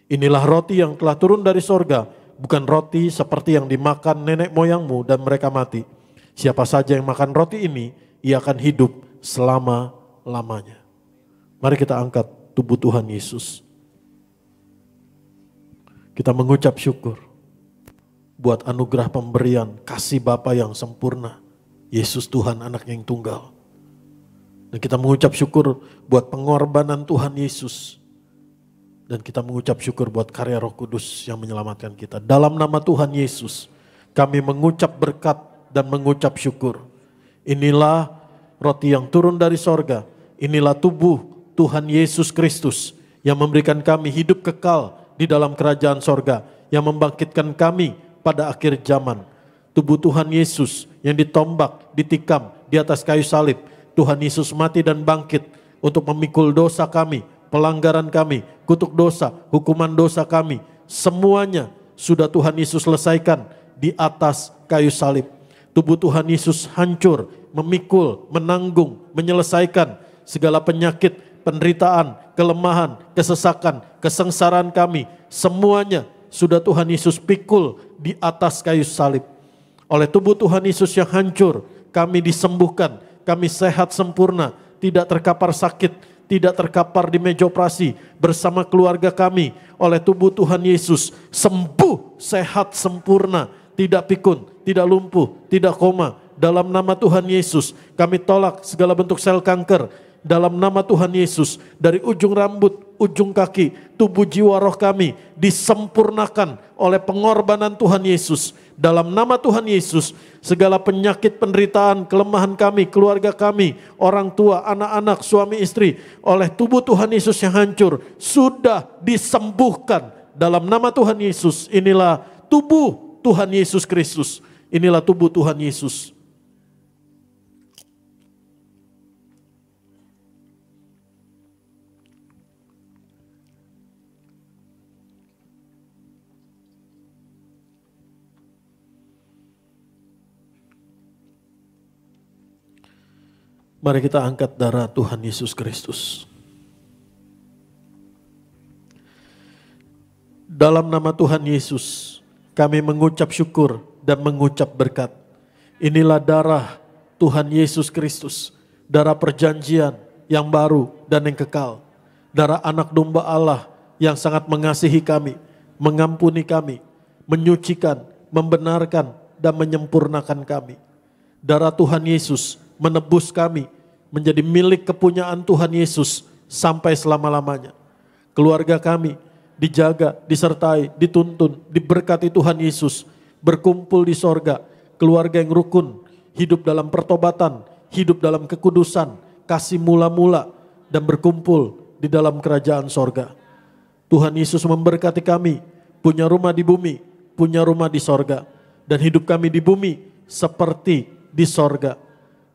Inilah roti yang telah turun dari sorga, bukan roti seperti yang dimakan nenek moyangmu dan mereka mati. Siapa saja yang makan roti ini, ia akan hidup selama-lamanya. Mari kita angkat tubuh Tuhan Yesus. Kita mengucap syukur buat anugerah pemberian kasih Bapa yang sempurna, Yesus Tuhan Anak yang tunggal. Dan kita mengucap syukur buat pengorbanan Tuhan Yesus. Dan kita mengucap syukur buat karya Roh Kudus yang menyelamatkan kita. Dalam nama Tuhan Yesus, kami mengucap berkat dan mengucap syukur. Inilah roti yang turun dari sorga. Inilah tubuh Tuhan Yesus Kristus yang memberikan kami hidup kekal di dalam kerajaan sorga. Yang membangkitkan kami pada akhir zaman. Tubuh Tuhan Yesus yang ditombak, ditikam di atas kayu salib. Tuhan Yesus mati dan bangkit untuk memikul dosa kami, pelanggaran kami, kutuk dosa, hukuman dosa kami. Semuanya sudah Tuhan Yesus selesaikan di atas kayu salib. Tubuh Tuhan Yesus hancur, memikul, menanggung, menyelesaikan segala penyakit, penderitaan, kelemahan, kesesakan, kesengsaraan kami. Semuanya sudah Tuhan Yesus pikul di atas kayu salib. Oleh tubuh Tuhan Yesus yang hancur, kami disembuhkan, kami sehat sempurna, tidak terkapar sakit, tidak terkapar di meja operasi bersama keluarga kami. Oleh tubuh Tuhan Yesus sembuh, sehat sempurna, tidak pikun, tidak lumpuh, tidak koma. Dalam nama Tuhan Yesus kami tolak segala bentuk sel kanker. Dalam nama Tuhan Yesus, dari ujung rambut, ujung kaki, tubuh jiwa roh kami disempurnakan oleh pengorbanan Tuhan Yesus. Dalam nama Tuhan Yesus, segala penyakit, penderitaan, kelemahan kami, keluarga kami, orang tua, anak-anak, suami istri, oleh tubuh Tuhan Yesus yang hancur, sudah disembuhkan. Dalam nama Tuhan Yesus, inilah tubuh Tuhan Yesus Kristus. Inilah tubuh Tuhan Yesus. Mari kita angkat darah Tuhan Yesus Kristus. Dalam nama Tuhan Yesus, kami mengucap syukur dan mengucap berkat. Inilah darah Tuhan Yesus Kristus, darah perjanjian yang baru dan yang kekal. Darah anak domba Allah yang sangat mengasihi kami, mengampuni kami, menyucikan, membenarkan, dan menyempurnakan kami. Darah Tuhan Yesus menebus kami menjadi milik kepunyaan Tuhan Yesus sampai selama-lamanya. Keluarga kami dijaga, disertai, dituntun, diberkati Tuhan Yesus, berkumpul di sorga. Keluarga yang rukun, hidup dalam pertobatan, hidup dalam kekudusan, kasih mula-mula, dan berkumpul di dalam kerajaan sorga. Tuhan Yesus memberkati kami, punya rumah di bumi, punya rumah di sorga, dan hidup kami di bumi seperti di sorga.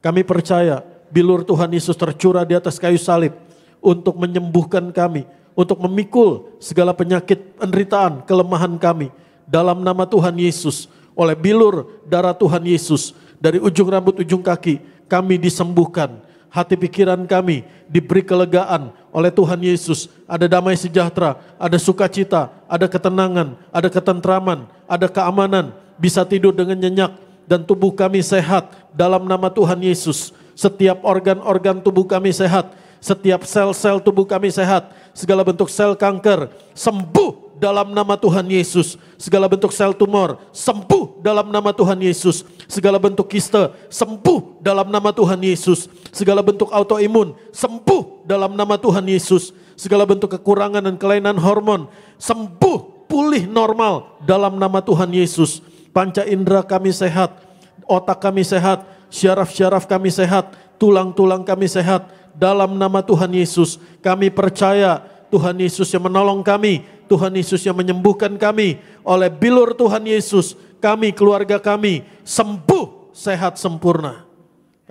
Kami percaya bilur Tuhan Yesus tercurah di atas kayu salib untuk menyembuhkan kami, untuk memikul segala penyakit, penderitaan, kelemahan kami. Dalam nama Tuhan Yesus, oleh bilur darah Tuhan Yesus, dari ujung rambut ujung kaki, kami disembuhkan. Hati pikiran kami diberi kelegaan oleh Tuhan Yesus. Ada damai sejahtera, ada sukacita, ada ketenangan, ada ketentraman, ada keamanan, bisa tidur dengan nyenyak, dan tubuh kami sehat dalam nama Tuhan Yesus. Setiap organ-organ tubuh kami sehat, setiap sel-sel tubuh kami sehat, segala bentuk sel kanker sembuh dalam nama Tuhan Yesus. Segala bentuk sel tumor sembuh dalam nama Tuhan Yesus. Segala bentuk kiste sembuh dalam nama Tuhan Yesus. Segala bentuk autoimun sembuh dalam nama Tuhan Yesus. Segala bentuk kekurangan dan kelainan hormon sembuh, pulih normal dalam nama Tuhan Yesus. Panca indera kami sehat, otak kami sehat, syaraf-syaraf kami sehat, tulang-tulang kami sehat. Dalam nama Tuhan Yesus, kami percaya Tuhan Yesus yang menolong kami, Tuhan Yesus yang menyembuhkan kami. Oleh bilur Tuhan Yesus, kami, keluarga kami sembuh, sehat sempurna.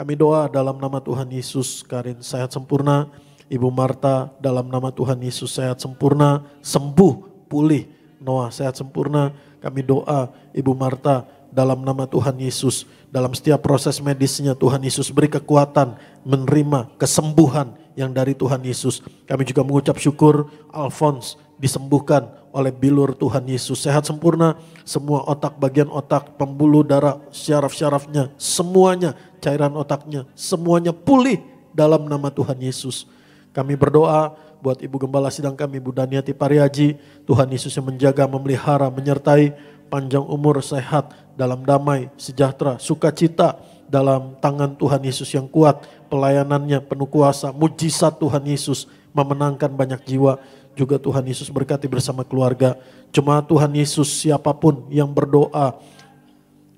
Kami doa dalam nama Tuhan Yesus, Karin sehat sempurna, Ibu Marta dalam nama Tuhan Yesus sehat sempurna, sembuh, pulih. Noah sehat sempurna, kami doa Ibu Marta dalam nama Tuhan Yesus. Dalam setiap proses medisnya Tuhan Yesus beri kekuatan menerima kesembuhan yang dari Tuhan Yesus. Kami juga mengucap syukur Alphonse disembuhkan oleh bilur Tuhan Yesus. Sehat sempurna, semua otak, bagian otak, pembuluh darah, syaraf-syarafnya, semuanya, cairan otaknya, semuanya pulih dalam nama Tuhan Yesus. Kami berdoa buat Ibu Gembala Sidang kami, Ibu Daniati Pariaji, Tuhan Yesus yang menjaga, memelihara, menyertai, panjang umur, sehat, dalam damai, sejahtera, sukacita, dalam tangan Tuhan Yesus yang kuat, pelayanannya penuh kuasa, mujizat Tuhan Yesus memenangkan banyak jiwa. Juga Tuhan Yesus berkati bersama keluarga. Jemaat Tuhan Yesus siapapun yang berdoa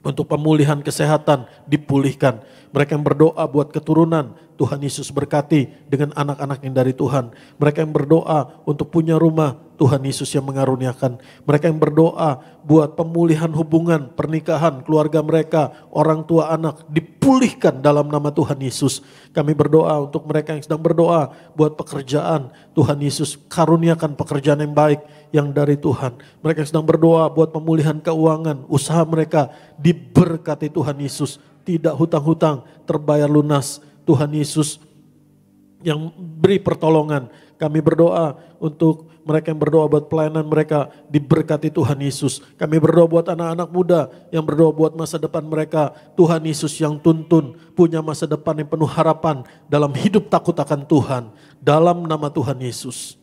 untuk pemulihan kesehatan dipulihkan. Mereka yang berdoa buat keturunan, Tuhan Yesus berkati dengan anak-anak yang dari Tuhan. Mereka yang berdoa untuk punya rumah, Tuhan Yesus yang mengaruniakan. Mereka yang berdoa buat pemulihan hubungan, pernikahan, keluarga mereka, orang tua anak dipulihkan dalam nama Tuhan Yesus. Kami berdoa untuk mereka yang sedang berdoa buat pekerjaan, Tuhan Yesus karuniakan pekerjaan yang baik yang dari Tuhan. Mereka yang sedang berdoa buat pemulihan keuangan, usaha mereka diberkati Tuhan Yesus. Tidak hutang-hutang, terbayar lunas. Tuhan Yesus yang beri pertolongan. Kami berdoa untuk mereka yang berdoa buat pelayanan mereka, diberkati Tuhan Yesus. Kami berdoa buat anak-anak muda yang berdoa buat masa depan mereka. Tuhan Yesus yang tuntun, punya masa depan yang penuh harapan dalam hidup takut akan Tuhan. Dalam nama Tuhan Yesus.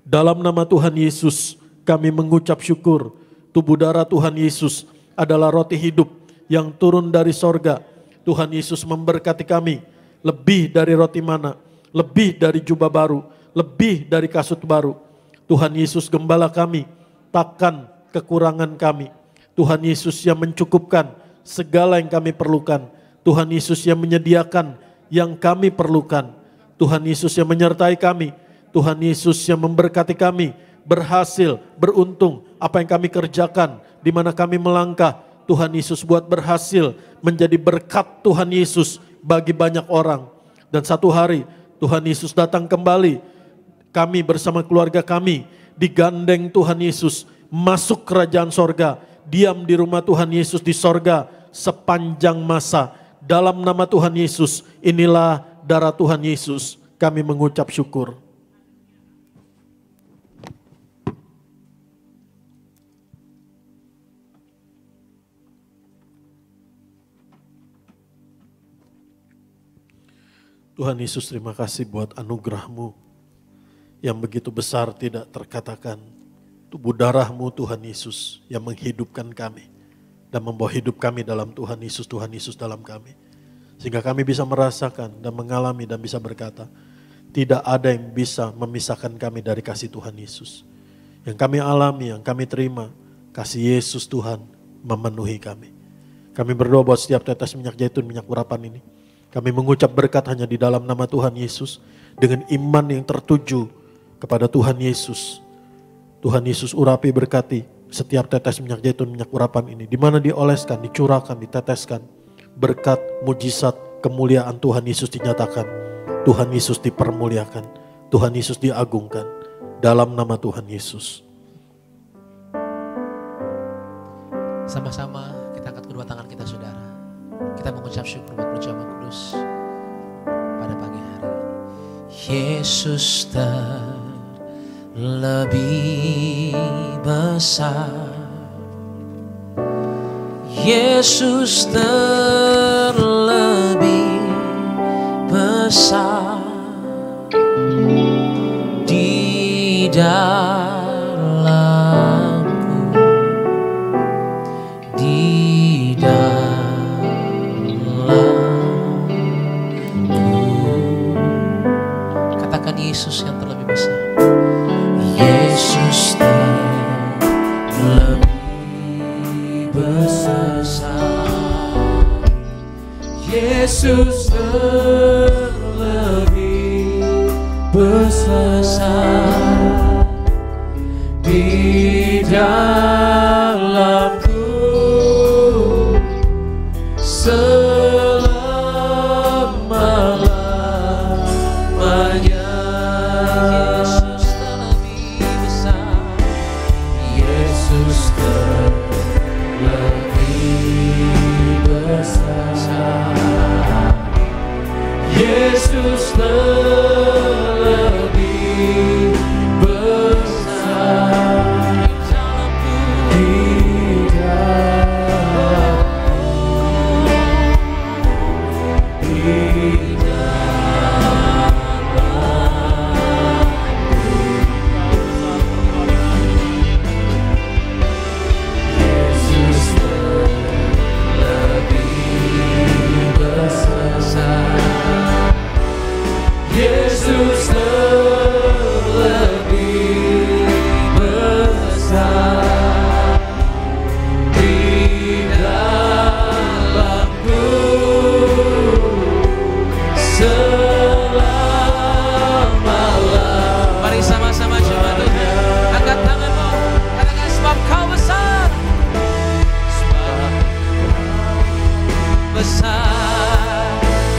Dalam nama Tuhan Yesus kami mengucap syukur. Tubuh darah Tuhan Yesus adalah roti hidup yang turun dari sorga. Tuhan Yesus memberkati kami lebih dari roti mana, lebih dari jubah baru, lebih dari kasut baru. Tuhan Yesus gembala kami, takkan kekurangan kami. Tuhan Yesus yang mencukupkan segala yang kami perlukan. Tuhan Yesus yang menyediakan yang kami perlukan. Tuhan Yesus yang menyertai kami. Tuhan Yesus yang memberkati kami, berhasil, beruntung apa yang kami kerjakan, di mana kami melangkah. Tuhan Yesus buat berhasil menjadi berkat Tuhan Yesus bagi banyak orang. Dan satu hari Tuhan Yesus datang kembali. Kami bersama keluarga kami digandeng Tuhan Yesus masuk kerajaan sorga. Diam di rumah Tuhan Yesus di sorga sepanjang masa. Dalam nama Tuhan Yesus, inilah darah Tuhan Yesus. Kami mengucap syukur. Tuhan Yesus, terima kasih buat anugerah-Mu yang begitu besar tidak terkatakan. Tubuh darah-Mu Tuhan Yesus yang menghidupkan kami dan membawa hidup kami dalam Tuhan Yesus dalam kami. Sehingga kami bisa merasakan dan mengalami dan bisa berkata, tidak ada yang bisa memisahkan kami dari kasih Tuhan Yesus. Yang kami alami, yang kami terima, kasih Yesus Tuhan memenuhi kami. Kami berdoa buat setiap tetes minyak zaitun, minyak urapan ini. Kami mengucap berkat hanya di dalam nama Tuhan Yesus. Dengan iman yang tertuju kepada Tuhan Yesus. Tuhan Yesus urapi berkati setiap tetes minyak zaitun, minyak urapan ini. Di mana dioleskan, dicurahkan, diteteskan. Berkat, mujizat, kemuliaan Tuhan Yesus dinyatakan. Tuhan Yesus dipermuliakan. Tuhan Yesus diagungkan. Dalam nama Tuhan Yesus. Sama-sama kita angkat kedua tangan kita, saudara. Kita mengucap syukur buat berjamaah kudus pada pagi hari ini. Yesus terlebih besar. Yesus terlebih besar di dalamku, di katakan Yesus yang terlebih besar. Yesus terlebih besar. Yesus terlebih besar di dalamku. Selalu Yesus lebih besar di Yesus lebih besar di dalamku selama-lamanya. Mari sama-sama coba tuh, angkat tanganmu, katakan sebab kau besar, sebab besar,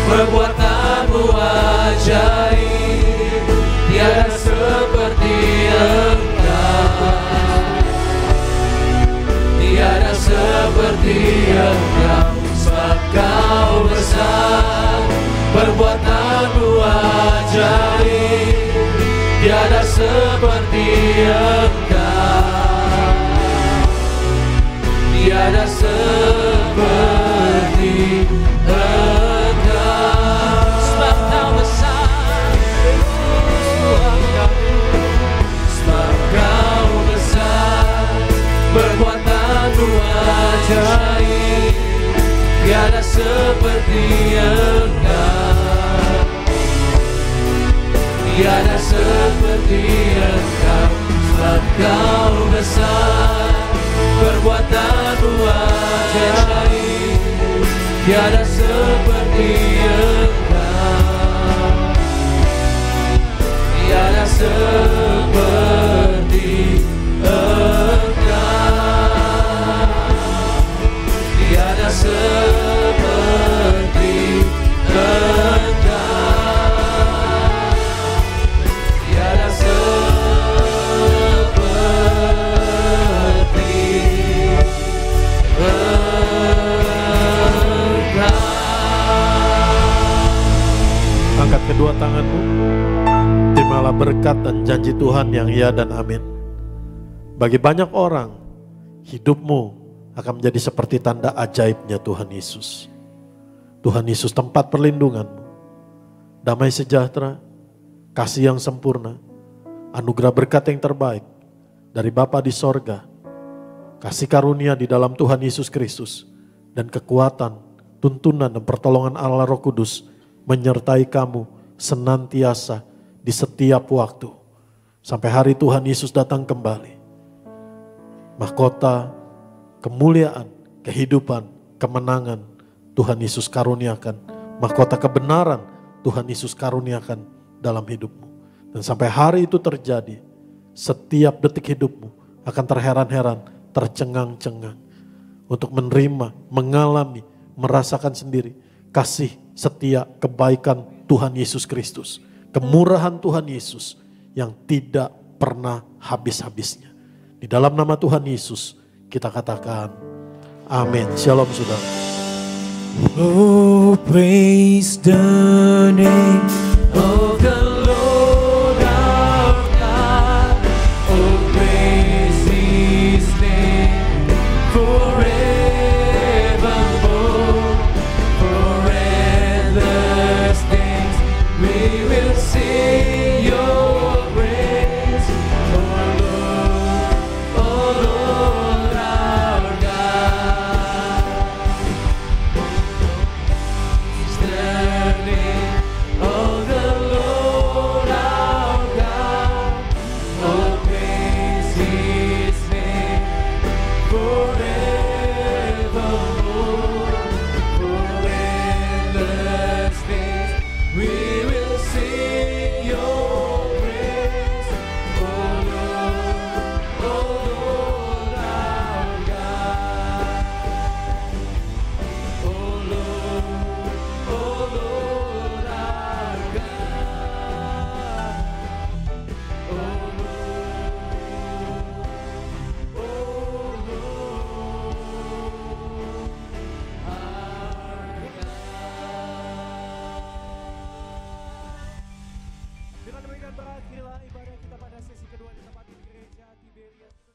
perbuatanmu ajaib, tiada seperti Engkau, tiada seperti Engkau, sebab kau besar, perbuatanmu ajaib, tiada seperti Engkau, tiada seperti Engkau, sebab kau besar, sebab kau besar, perbuatanmu ajaib, tiada seperti Engkau, tiada seperti Engkau, sebab kau besar, perbuatanmu ajaib, tiada seperti Engkau, tiada seperti Engkau, tiada seperti Engkau, tiada seperti Engkau. Angkat kedua tanganmu, terimalah berkat dan janji Tuhan yang ya dan amin. Bagi banyak orang, hidupmu akan menjadi seperti tanda ajaibnya Tuhan Yesus. Tuhan Yesus tempat perlindunganmu, damai sejahtera, kasih yang sempurna, anugerah berkat yang terbaik dari Bapa di sorga, kasih karunia di dalam Tuhan Yesus Kristus, dan kekuatan, tuntunan dan pertolongan Allah Roh Kudus menyertai kamu senantiasa di setiap waktu, sampai hari Tuhan Yesus datang kembali. Mahkota, kemuliaan, kehidupan, kemenangan Tuhan Yesus karuniakan. Mahkota kebenaran Tuhan Yesus karuniakan dalam hidupmu. Dan sampai hari itu terjadi, setiap detik hidupmu akan terheran-heran, tercengang-cengang. Untuk menerima, mengalami, merasakan sendiri kasih, setia, kebaikan Tuhan Yesus Kristus. Kemurahan Tuhan Yesus yang tidak pernah habis-habisnya. Di dalam nama Tuhan Yesus kita katakan amin. Shalom saudara. Oh, praise the name of the Lord our God. Oh, praise His name forevermore. For endless days we will sing Your praise. Oh Lord our God. Is the name of the dan berakhirlah ibadah kita pada sesi kedua di tempat di Gereja Tiberias.